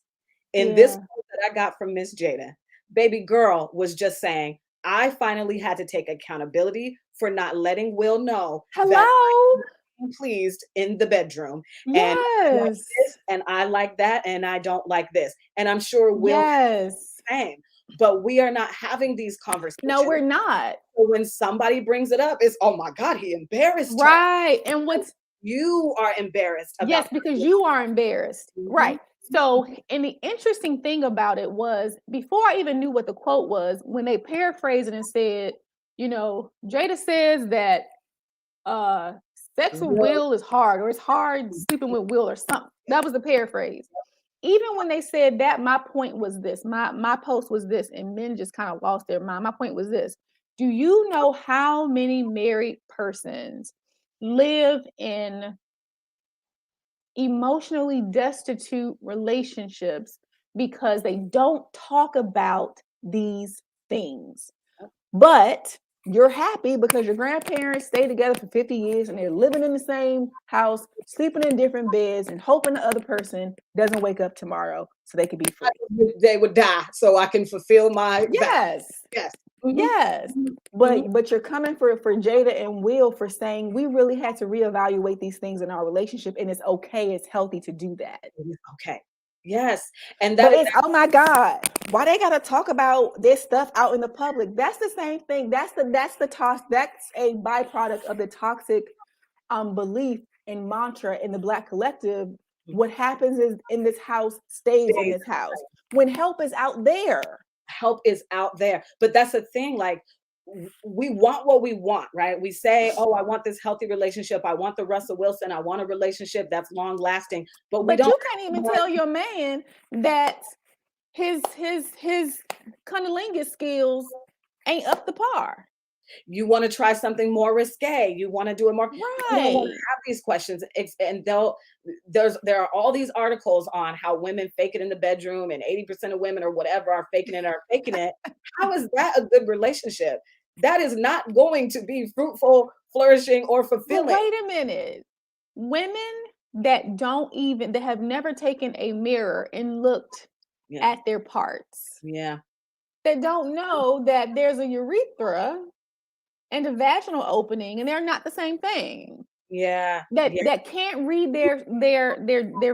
In this Yeah. quote that I got from Miss Jada, baby girl was just saying, I finally had to take accountability for not letting Will know that Hello. I'm pleased in the bedroom. And I like Yes. this and I like that and I don't like this. And I'm sure Will Yes. same. But we are not having these No, conversations. we're not. So when somebody brings it up, it's, oh my God, he embarrassed her. Right. And what's You are embarrassed about yes, because you are embarrassed. Mhm. Right. So, and the interesting thing about it was before I even knew what the quote was, when they paraphrased it and said, Jada says that uh sex with Will, Will is hard, or it's hard sleeping with Will or something. That was the paraphrase. Even when they said that, my point was this. My post was this, and men just kind of lost their mind. My point was this. Do you know how many married persons live in emotionally destitute relationships because they don't talk about these things? But you're happy because your grandparents stayed together for 50 years and they're living in the same house, sleeping in different beds, and hoping the other person doesn't wake up tomorrow so they can be free. they would die so I can fulfill my vow. Yes. Yes. Mhm. Yes. Mhm. Mhm. But you're coming for Jada and Will for saying we really had to reevaluate these things in our relationship, and it's okay, it's healthy to do that. Okay. Yes. And that But is it's, oh my God, why they gotta talk about this stuff out in the public? That's the same thing. That's a byproduct of the toxic belief and mantra in the Black collective. What happens is in this house stays in days. this house. When help is out there. Help is out there. But that's the thing, like we want what we want, right? We say, "Oh, I want this healthy relationship. I want the Russell Wilson. I want a relationship that's long lasting." But we But don't you can't even want tell your man that his cunnilingus skills ain't up to par. you want to try something more risque. You want to do it more. We don't want to Right. have these questions. And there are all these articles on how women fake it in the bedroom, and 80% of women or whatever are faking it. How is that a good relationship? That is not going to be fruitful, flourishing, or But fulfilling. wait a minute. Women that have never taken a mirror and looked Yeah, at their parts, yeah, that don't know that there's a urethra and a vaginal opening and they're not the same thing. yeah, yeah, That can't read their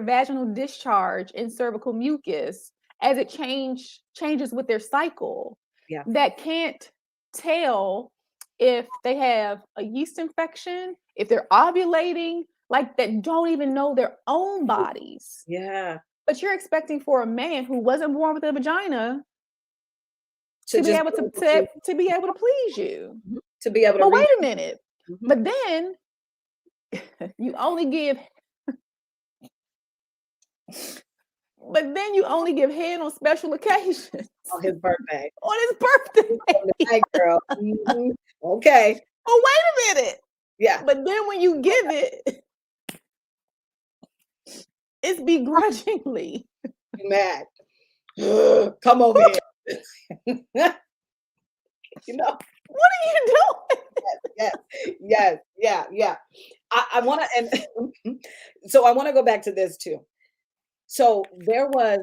vaginal discharge and cervical mucus as it changes with their cycle. yeah. That can't tell if they have a yeast infection, if they're ovulating, like that don't even know their own bodies. Yeah. But you're expecting for a man who wasn't born with a vagina To just be able to, to be able to please you. to be able to But read. wait a minute. Mhm. But then you only give head on special occasions. On his birthday. On his birthday. On the night, girl. Mhm. Okay. Oh, wait a minute. Yeah. But then when you give it, it's begrudgingly. You mad. Come over here. You know? What are you doing? Yes. Yes. Yeah. Yeah. I want to, and so I want to go back to this too. So there was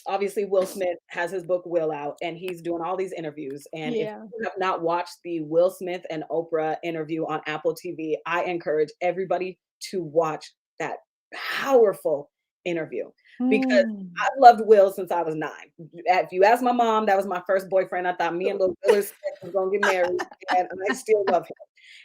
obviously Will Smith has his book Will out and he's doing all these interviews. And if Yeah. you have not watched the Will Smith and Oprah interview on Apple TV, I encourage everybody to watch that powerful interview because Mm. I've loved Will since I was 9. If you ask my mom, that was my first boyfriend. I thought me and little Willard Smith was gonna get married, and I still love him.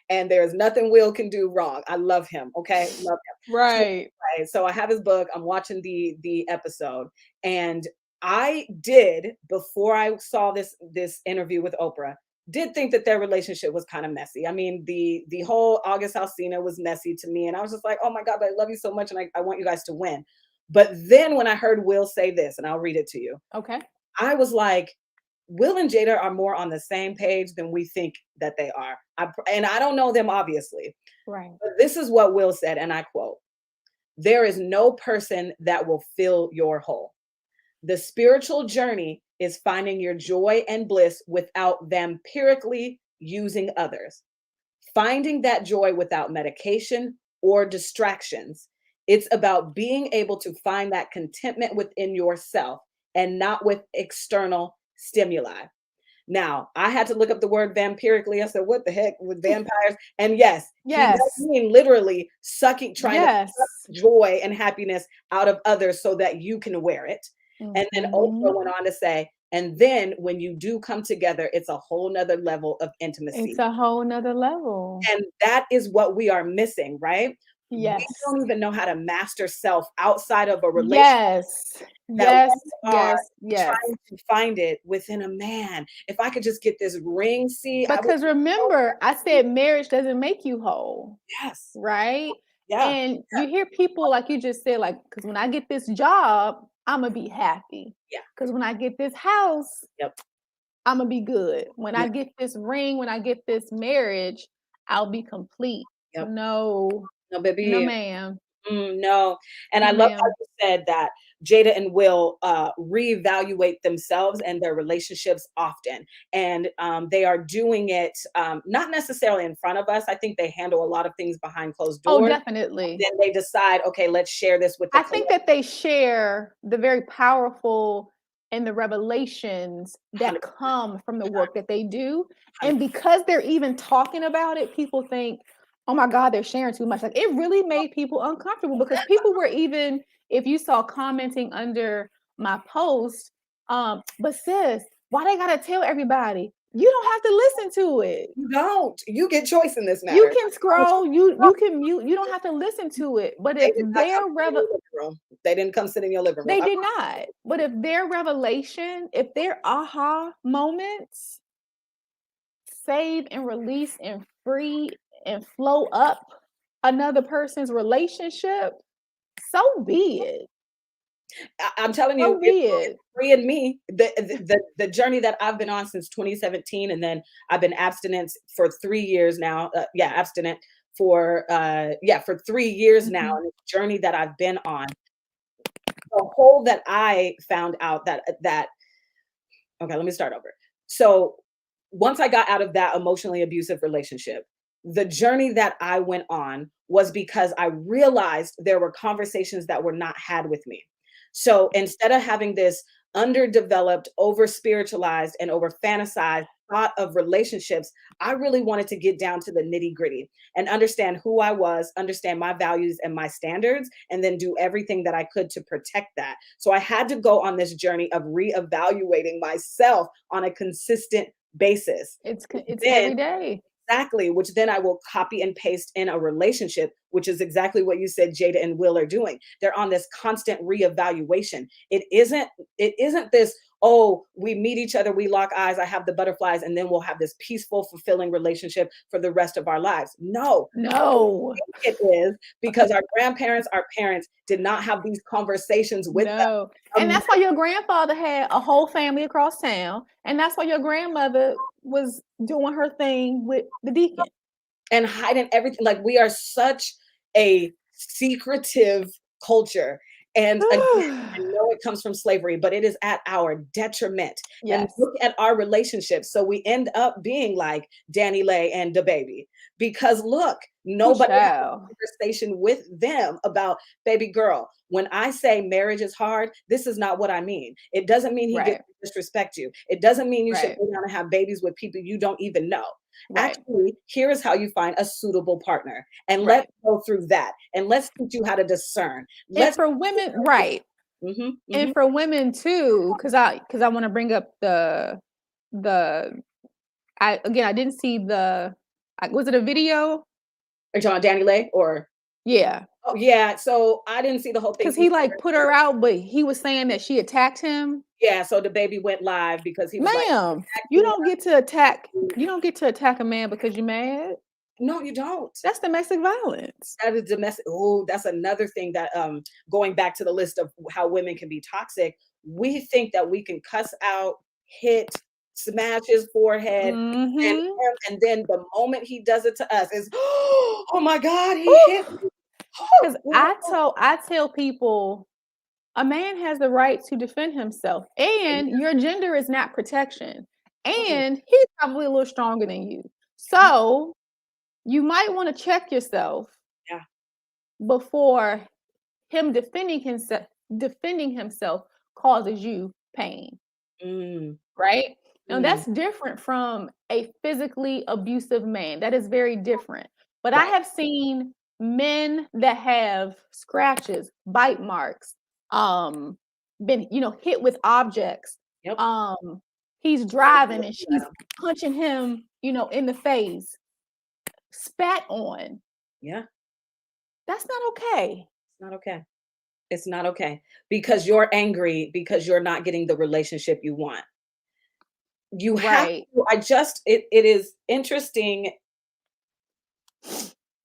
And there's nothing Will can do wrong. I love him. Okay, love him. So Right. right, so I have his book. I'm watching the episode, and I did before I saw this interview with Oprah. Did think that their relationship was kind of messy. I mean, the whole August Alsina was messy to me, and I was just like, oh my God, but I love you so much, and I want you guys to win. But then when I heard Will say this, and I'll read it to you, Okay. I was like, Will and Jada are more on the same page than we think that they are. And I don't know them, obviously. Right. But this is what Will said, and I quote, "There is no person that will fill your hole. The spiritual journey is finding your joy and bliss without vampirically using others. Finding that joy without medication or distractions. It's about being able to find that contentment within yourself and not with external stimuli." Now, I had to look up the word vampirically. I said, what the heck with vampires? And yes, he does Yes. mean literally trying to Yes. suck joy and happiness out of others so that you can wear it. And then Mhm. Oprah went on to say, and then when you do come together, it's a whole nother level of It's intimacy. a whole nother level. And that is what we are missing, right? We Yes. don't even know how to master self outside of a relationship, Yes. that Yes. we are Yes. Yes. trying to find it within a man. If I could just get this ring, see, I would Because be so remember, I happy. said marriage doesn't make you whole, Yes. right? Yeah. And you hear people like you just said, like, because when I get this job, I'm gonna be happy. Yeah. Because when I get this house, Yep. I'm gonna be good. When Yeah. I get this ring, when I get this marriage, I'll be complete. Yep. No, No, no, baby. ma'am. No. And I No, love how ma'am. you said that Jada and Will reevaluate themselves and their relationships often. And they are doing it not necessarily in front of us. I think they handle a lot of things behind closed Oh, doors. definitely. Then they decide, okay, let's share this with the I think collective. that they share the very powerful and the revelations that 100%. come from the work that they do. And because they're even talking about it, people think, oh my God, they're sharing too much. Like it really made people uncomfortable because people were even, if you saw commenting under my post, but sis, why they gotta tell everybody? You don't have to listen to it. You don't. You get choice in this You matter. can scroll, you can mute, you don't have to listen to it. But They if did not come their sit in your living room. They didn't come sit in your living room. they did not. But if their revelation, if their aha moments save and release and free and flow up another person's relationship, so be it. I'm telling you, So be it. it's freeing me. The journey that I've been on since 2017, and then I've been abstinent for 3 years now. Abstinent for 3 years now. Mhm. And the journey that I've been on, the hole that I found out that okay, let me start over. So once I got out of that emotionally abusive relationship, the journey that I went on was because I realized there were conversations that were not had with me. So instead of having this underdeveloped, over spiritualized, and over fantasized thought of relationships, I really wanted to get down to the nitty gritty and understand who I was, understand my values and my standards, and then do everything that I could to protect that. So I had to go on this journey of reevaluating myself on a consistent basis. It's Then every day. exactly, which then I will copy and paste in a relationship, which is exactly what you said Jada and Will are doing. They're on this constant reevaluation. It isn't this, oh, we meet each other, we lock eyes, I have the butterflies, and then we'll have this peaceful, fulfilling relationship for the rest of our lives. No, No, it is because our grandparents, our parents did not have these conversations with no. And them. that's why your grandfather had a whole family across town. And that's why your grandmother was doing her thing with the deacon. And hiding everything. Like we are such a secretive culture. And again, I know it comes from slavery, but it is at our detriment. And Yes. look at our relationships. So we end up being like Danny Lay and the baby. Because look, Ooh, nobody has child. a conversation with them about baby girl. When I say marriage is hard, this is not what I mean. It doesn't mean he gets Right. to disrespect you. It doesn't mean you should Right. go down and have babies with people you don't even know. Right. Actually, here is how you find a suitable partner. And let's Right. go through that. And let's teach you how to discern. And Let's for women, right. hmm And hmm for women too, because I want to bring up the I didn't see was it a video? Are you talking about Danny Lay or Yeah. oh yeah. So I didn't see the whole thing Because he like either. put her out, but he was saying that she attacked him. Yeah, so the baby went live because he was like, Ma'am, "Attack me." you don't get to attack a man because you're mad. No, you don't. That's domestic violence. That is domestic. Oh, that's another thing that going back to the list of how women can be toxic. We think that we can cuss out, hit, smash his forehead. Mm-hmm. And then the moment he does it to us is, oh my God, he hit me. Because I tell people a man has the right to defend himself, and your gender is not protection. And he's probably a little stronger than you. So you might want to check yourself Yeah. before him defending himself causes you pain. Right? Now that's different from a physically abusive man. That is very different. But I have seen men that have scratches, bite marks, been, hit with objects. Yep. He's driving and she's punching him, in the face, spat on. Yeah. That's not okay. It's not okay. It's not okay because you're angry because you're not getting the relationship you want. You have to, it is interesting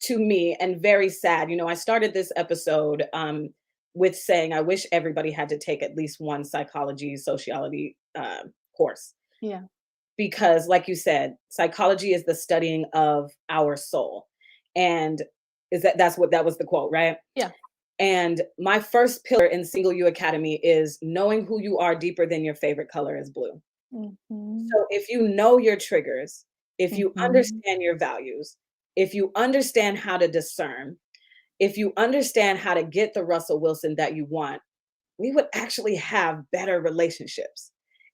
to me and very sad. I started this episode with saying I wish everybody had to take at least one psychology, sociology course. Yeah. Because like you said, psychology is the studying of our soul. And that was the quote, right? Yeah. And my first pillar in Single You Academy is knowing who you are deeper than your favorite color is blue. So if you know your triggers, if you understand your values, if you understand how to discern, if you understand how to get the Russell Wilson that you want, we would actually have better relationships.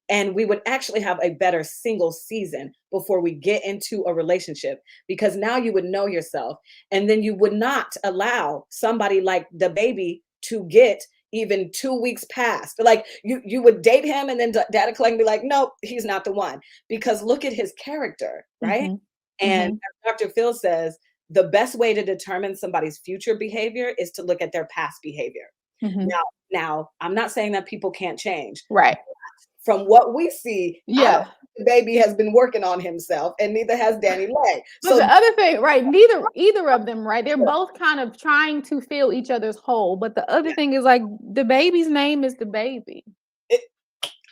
And we would actually have a better single season before we get into a relationship, because now you would know yourself. And then you would not allow somebody like the baby to get even 2 weeks past. Like you would date him and then data collect and be like, nope, he's not the one. Because look at his character, right? And as Dr. Phil says, the best way to determine somebody's future behavior is to look at their past behavior. Now, I'm not saying that people can't change. Right. From what we see, yeah, the baby has been working on himself, and neither has Danny Lay. But so the other thing, right? Either of them, right? They're both kind of trying to fill each other's hole. But the other thing is, like, the baby's name is the baby.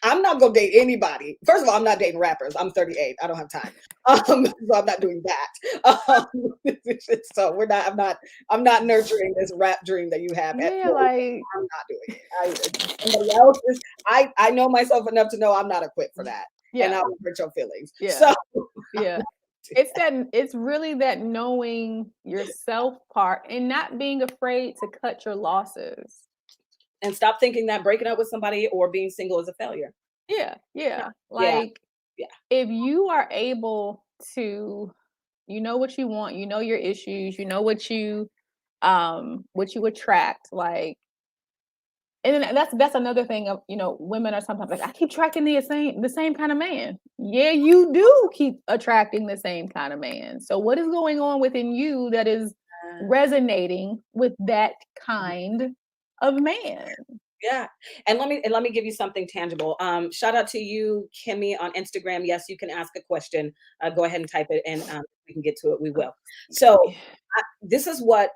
I'm not gonna date anybody. First of all, I'm not dating rappers. I'm 38. I don't have time. So I'm not doing that. So I'm not nurturing this rap dream that you have. Yeah, like I'm not doing it. Somebody else is. I know myself enough to know I'm not equipped for that. Yeah. And I will hurt your feelings. Yeah. So yeah. It's really that knowing yourself part and not being afraid to cut your losses. And stop thinking that breaking up with somebody or being single is a failure. Yeah. Like, if you are able to, what you want, your issues, what you attract, like, and then that's another thing of, women are sometimes like, I keep attracting the same kind of man. Yeah, you do keep attracting the same kind of man. So what is going on within you that is resonating with that kind of man? Yeah. And let me give you something tangible. Shout out to you, Kimmy, on Instagram. Yes, you can ask a question. Go ahead and type it, and we can get to it. We will. So this is what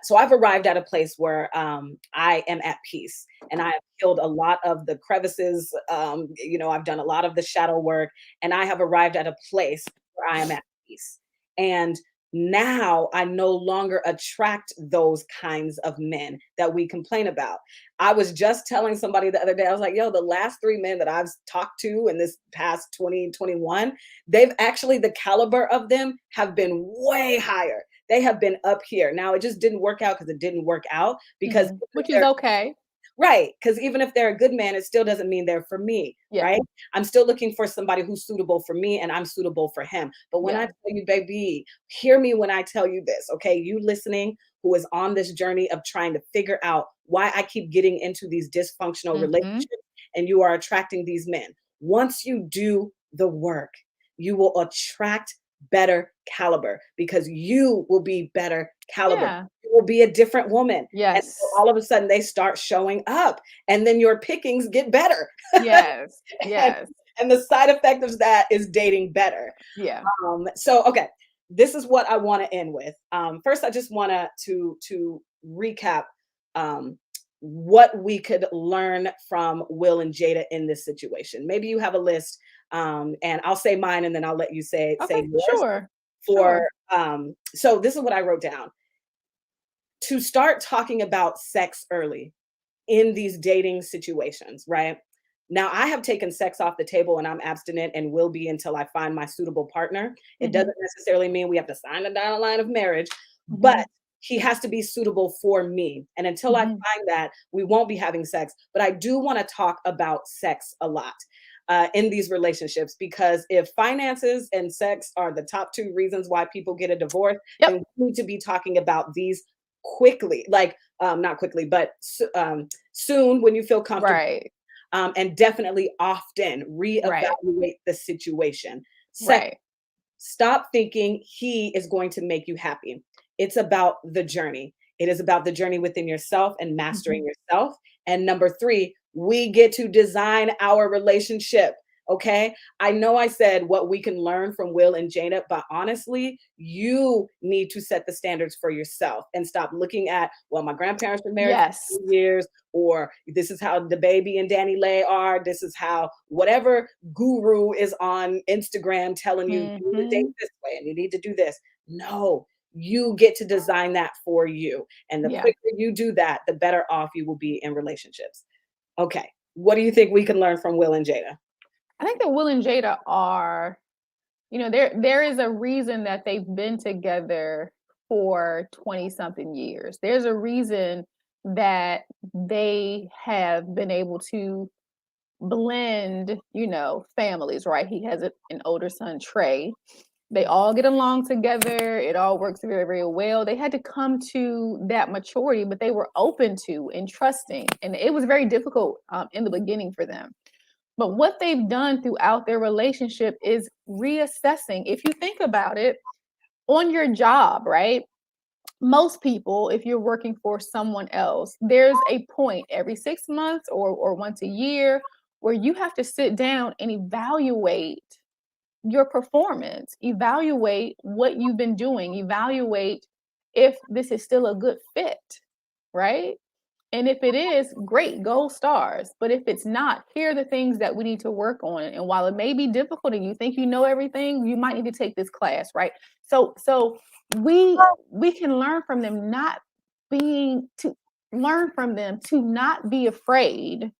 so I've arrived at a place where I am at peace, and I have healed a lot of the crevices. I've done a lot of the shadow work, and I have arrived at a place where I am at peace. And now I no longer attract those kinds of men that we complain about. I was just telling somebody the other day, I was like, yo, the last 3 men that I've talked to in this past 2021, they've actually, the caliber of them have been way higher. They have been up here. Now, it just didn't work out because it didn't work out, because which is okay. Right. Because even if they're a good man, it still doesn't mean they're for me. Right. I'm still looking for somebody who's suitable for me, and I'm suitable for him. But when I tell you, baby, hear me when I tell you this. Okay. You listening, who is on this journey of trying to figure out why I keep getting into these dysfunctional relationships and you are attracting these men. Once you do the work, you will attract better caliber, because you will be better caliber. Yeah. You will be a different woman. Yes. And so all of a sudden they start showing up, and then your pickings get better. Yes. And the side effect of that is dating better. Yeah. So, okay, this is what I want to end with. First, I just want to recap what we could learn from Will and Jada in this situation. Maybe you have a list, and I'll say mine, and then I'll let you say Okay, yours. sure. For Sure. so this is what I wrote down: to start talking about sex early in these dating situations, right? Now, I have taken sex off the table and I'm abstinent and will be until I find my suitable partner. It Hmm. doesn't necessarily mean we have to sign a dotted line of marriage, but Hmm. he has to be suitable for me. And until I Hmm. find that, we won't be having sex. But I do want to talk about sex a lot in these relationships, because if finances and sex are the top two reasons why people get a divorce, Yep. then we need to be talking about these quickly, like not quickly, but soon when you feel comfortable, Right. and definitely often Right. reevaluate the situation. Second, Right. stop thinking he is going to make you happy. It's about the journey. It is about the journey within yourself and Hmm. mastering yourself. And number three, we get to design our relationship. Okay. I know I said what we can learn from Will and Jada, but honestly, you need to set the standards for yourself and stop looking at, well, my grandparents were married Yes. for 2 years, or this is how the baby and Danny Lay are. This is how whatever guru is on Instagram telling you you need to date Hmm. this way and you need to do this. No, you get to design that for you. And the Yeah. quicker you do that, the better off you will be in relationships. Okay. What do you think we can learn from Will and Jada? I think that Will and Jada are, there is a reason that they've been together for 20 something years. There's a reason that they have been able to blend, families, right? He has an older son, Trey. They all get along together. It all works very, very well. They had to come to that maturity, but they were open to and trusting. And it was very difficult in the beginning for them. But what they've done throughout their relationship is reassessing. If you think about it, on your job, right? Most people, if you're working for someone else, there's a point every 6 months or once a year where you have to sit down and evaluate your performance, evaluate what you've been doing, evaluate if this is still a good fit, right? And if it is, great, gold stars. But if it's not, here are the things that we need to work on. And while it may be difficult and you think you know everything, you might need to take this class, right? So we can learn from them, not being to learn from them to not be afraid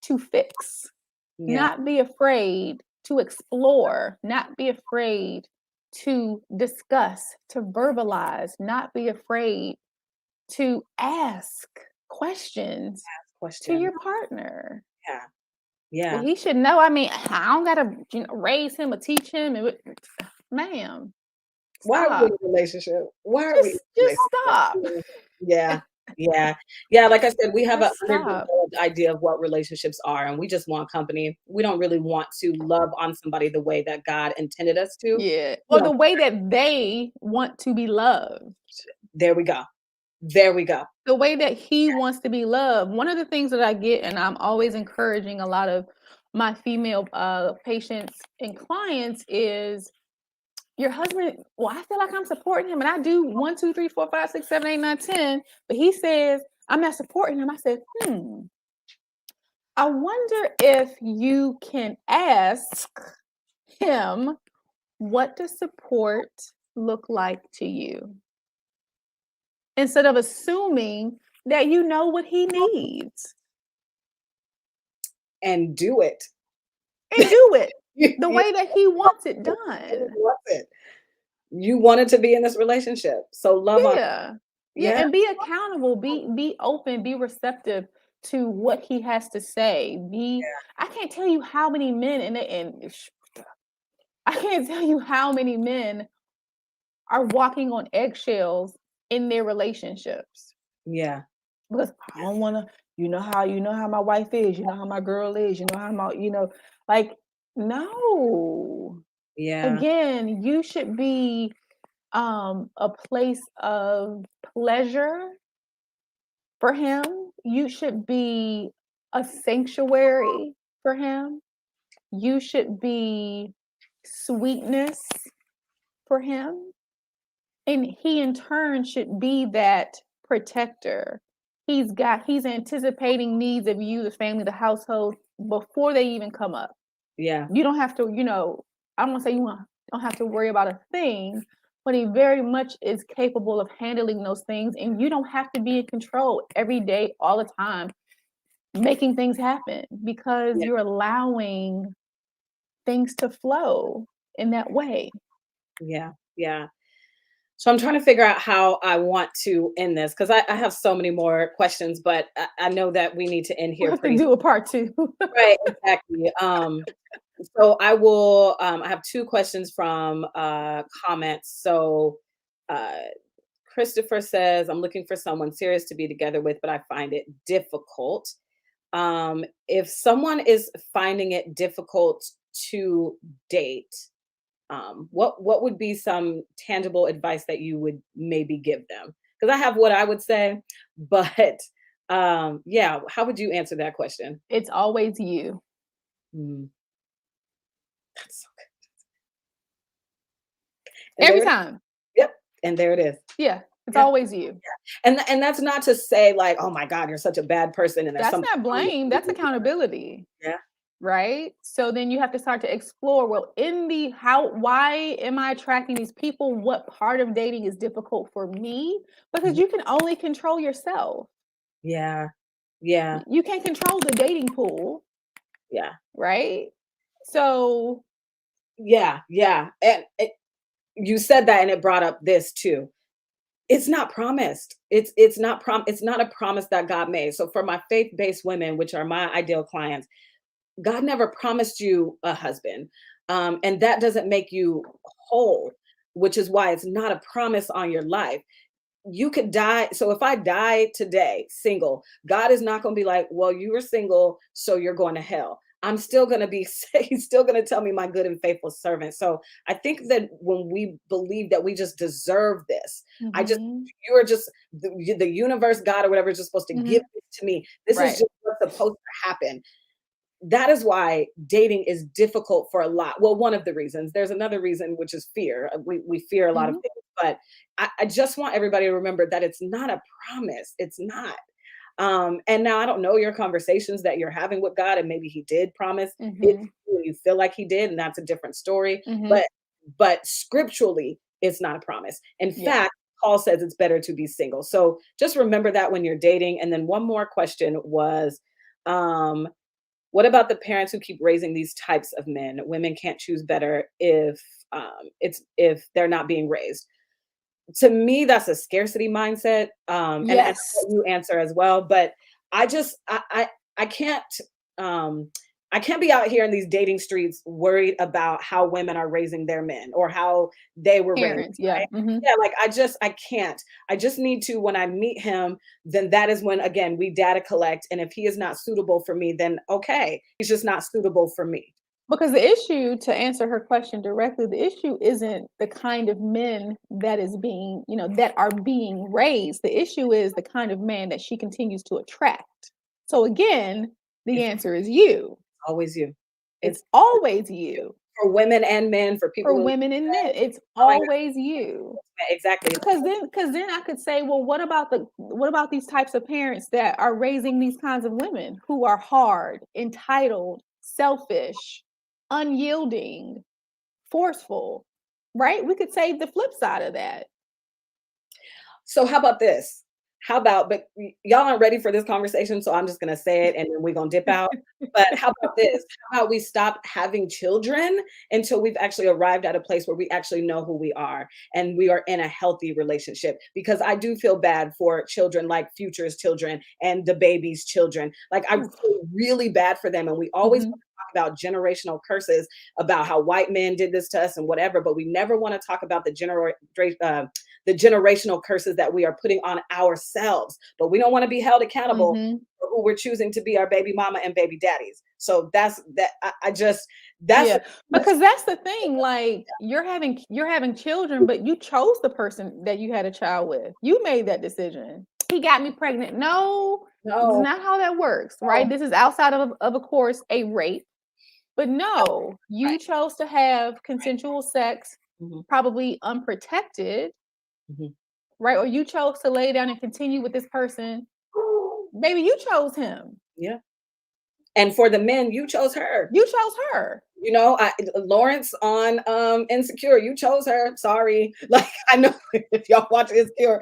to fix, Yeah. not be afraid to explore, not be afraid to discuss, to verbalize, not be afraid to ask questions to Question. your partner. Yeah. Well, Yeah. he should know. I mean, I don't gotta, raise him or teach him. Ma'am, Why are we in stop. a relationship? Why are we in a Just relationship? stop. Yeah. Yeah. Yeah. Like I said, we have an Just stop. underdeveloped idea of what relationships are, and we just want company. We don't really want to love on somebody the way that God intended us to. Yeah. We Or the don't. way that they want to be loved. There we go. There we go. The way that he wants to be loved. One of the things that I get, and I'm always encouraging a lot of my female patients and clients, is your husband, well, I feel like I'm supporting him and I do 1, 2, 3, 4, 5, 6, 7, 8, 9, 10. But he says, I'm not supporting him. I said, I wonder if you can ask him, what does support look like to you? Instead of assuming that you know what he needs. And do it. And do it You, the you way that he wants it really done. love it. You wanted to be in this relationship. So love on. Yeah. Yeah, Yeah. and be accountable, be open, be receptive to what he has to say. I can't tell you how many men I can't tell you how many men are walking on eggshells in their relationships Yeah. because I don't want to, you know how my wife is, you know how my girl is, you know how my, like, no. Yeah. Again, you should be a place of pleasure for him. You should be a sanctuary for him. You should be sweetness for him. And he in turn should be that protector. he's anticipating needs of you, the family, the household before they even come up. Yeah. You don't have to, I don't want to say don't have to worry about a thing, but he very much is capable of handling those things, and you don't have to be in control every day, all the time, making things happen, because Yeah. you're allowing things to flow in that way. Yeah. Yeah. So I'm trying to figure out how I want to end this because I have so many more questions, but I know that we need to end We'll here have to pretty do a part two. right. Exactly. So I will. I have two questions from comments. So uh, Christopher says, "I'm looking for someone serious to be together with, but I find it difficult." If someone is finding it difficult to date, what would be some tangible advice that you would maybe give them? Because I have what I would say, but yeah, how would you answer that question? It's always you. Mm, that's so good. And Every there it is. time. Yep, and there it is. Yeah, it's Yeah, always you. and that's not to say like, oh my God, you're such a bad person, and there's That's something not wrong with blame, that's you. accountability. Yeah, Right? So then you have to start to explore, well, why am I attracting these people? What part of dating is difficult for me? Because mhm, you can only control yourself. yeah, yeah, You can't control the dating pool, yeah, right? So, yeah, yeah. And you said that, and it brought up this too. It's not promised. It's not a promise that God made. So for my faith-based women, which are my ideal clients, God never promised you a husband. And that doesn't make you whole, which is why it's not a promise on your life. You could die. So if I die today single, God is not going to be like, well, you were single, so you're going to hell. I'm still going to be, he's still going to tell me my good and faithful servant. So I think that when we believe that we just deserve this, I just, mhm, you are just, the universe, God, or whatever is just supposed to give mhm, this to me. This is right. just what's supposed to happen. That is why dating is difficult for a lot. Well, one of the reasons. There's another reason, which is fear. We fear a lot of Mhm, things, but I just want everybody to remember that it's not a promise. It's not. And now I don't know your conversations that you're having with God, and maybe He did promise it to mhm, you, and you feel like He did, and that's a different story. mhm. But scripturally, it's not a promise. In Yeah. fact, Paul says it's better to be single. So just remember that when you're dating. And then one more question was, um, what about the parents who keep raising these types of men? Women can't choose better if they're not being raised. To me, that's a scarcity mindset, and I'll Yes. let you answer as well, but I just I can't, um I can't be out here in these dating streets worried about how women are raising their men or how they were raised, Parents, yeah. right? Mhm. Yeah, like, I can't. I just need to when I meet him, then that is when, again, we data collect, and if he is not suitable for me, then okay, he's just not suitable for me. Because the issue, to answer her question directly, the issue isn't the kind of men that is being, that are being raised. The issue is the kind of man that she continues to attract. So again, the It's answer is you. always you. It's It's always you. you. For women and men, for For people in women and men, it's oh my always you. god, exactly. It's Because then I could say, well, what about these types of parents that are raising these kinds of women who are hard, entitled, selfish, unyielding, forceful, right? We could say the flip side of that. so how about this? How about, but y'all aren't ready for this conversation, so I'm just gonna say it and then we're gonna dip out. But how about this? How about we stop having children until we've actually arrived at a place where we actually know who we are and we are in a healthy relationship? Because I do feel bad for children like Future's children and the baby's children. Like I Oof. feel really bad for them. And we always Mhm, want to talk about generational curses, about how white men did this to us and whatever, but we never want to talk about the generational curses that we are putting on ourselves, but we don't want to be held accountable mhm. for who we're choosing to be our baby mama and baby daddies. So that's that. I just that's Yeah, because that's the thing. Like you're having children, but you chose the person that you had a child with. You made that decision. He got me pregnant. No, this is no, not how that works, right? no. This is outside of course, a rape. But no, you Right. chose to have consensual sex, Mhm, probably unprotected, mhm. right? Or you chose to lay down and continue with this person baby, you chose him. Yeah. And for the men, you chose her. You chose her. You know, Lawrence on Insecure, you chose her. Sorry. Like, I know if y'all watch Insecure,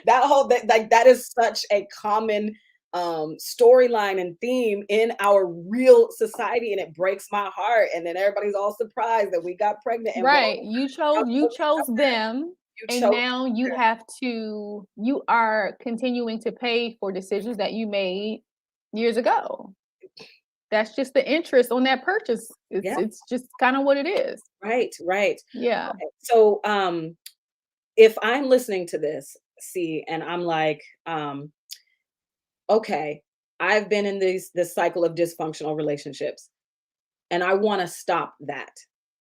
that is such a common storyline and theme in our real society, and it breaks my heart. And then everybody's all surprised that we got pregnant. And Right. You chose them. you And chose now you are continuing to pay for decisions that you made years ago. That's just the interest on that purchase. It's just kind of what it is. Right. Yeah. Okay. So if I'm listening to this, see, and I'm like, okay, I've been in this cycle of dysfunctional relationships, and I want to stop that.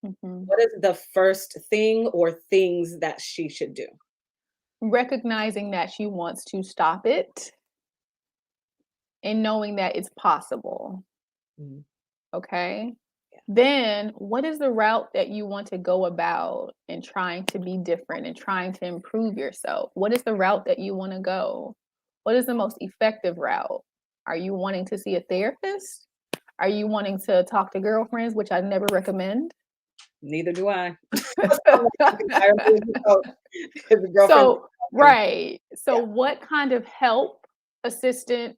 Mhm. What is the first thing or things that she should do? Recognizing that she wants to stop it and knowing that it's possible. Mhm. Okay. Yeah. Then what is the route that you want to go about in trying to be different and trying to improve yourself? What is the route that you want to go? What is the most effective route? Are you wanting to see a therapist? Are you wanting to talk to girlfriends, which I never recommend? Neither do I. I really don't, 'cause the girlfriend. So, right. So, Yeah. what kind of help, assistance,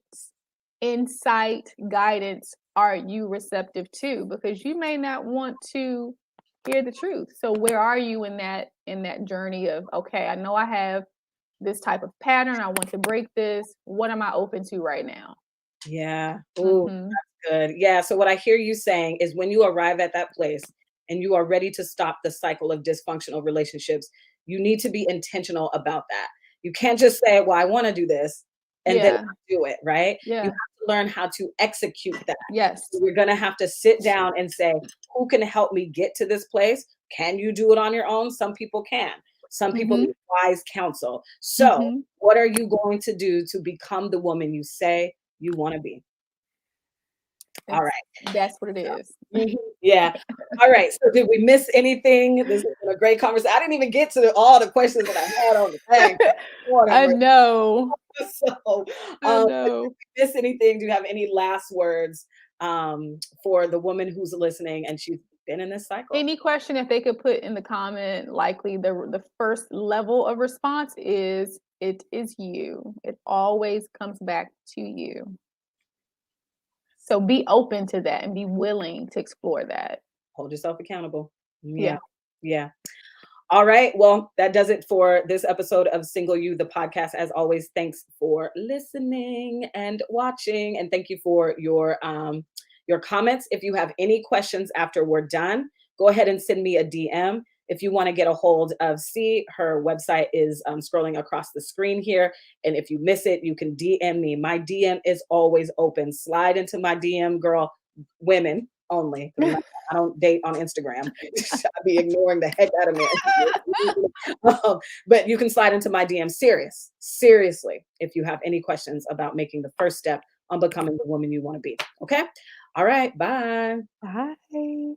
insight, guidance are you receptive to? Because you may not want to hear the truth. So, where are you in that journey of, okay, I know I have this type of pattern. I want to break this. What am I open to right now? Yeah. Ooh, Hmm. good. Yeah. So what I hear you saying is when you arrive at that place and you are ready to stop the cycle of dysfunctional relationships, you need to be intentional about that. You can't just say, well, I want to do this and then Yeah. not do it, right? You have Yeah. to learn how to execute that. Yes. You're going to have to sit down and say, who can help me get to this place? Can you do it on your own? Some people can. Some people Hmm. need wise counsel. So, Hmm. what are you going to do to become the woman you say you want to be? All right. That's what it is. Mhm. Yeah. All right. So did we miss anything? This has been a great conversation. I didn't even get to all the questions that I had on the thing. I Whatever. know. So, I but did know. we miss anything? Do you have any last words for the woman who's listening and she's been in this cycle? Any question that they could put in the comment, likely the first level of response is it is you. It always comes back to you. So be open to that and be willing to explore that. Hold yourself accountable. Yeah. Yeah. Yeah. All right. Well, that does it for this episode of Single You, the podcast. As always, thanks for listening and watching, and thank you for your comments. If you have any questions after we're done, go ahead and send me a DM. If you want to get a hold of C, her website is scrolling across the screen here. And if you miss it, you can DM me. My DM is always open. Slide into my DM, girl. Women only. I don't date on Instagram. I'd be ignoring the heck out of me. But you can slide into my DM seriously, if you have any questions about making the first step on becoming the woman you want to be. Okay. All right. Bye. Bye.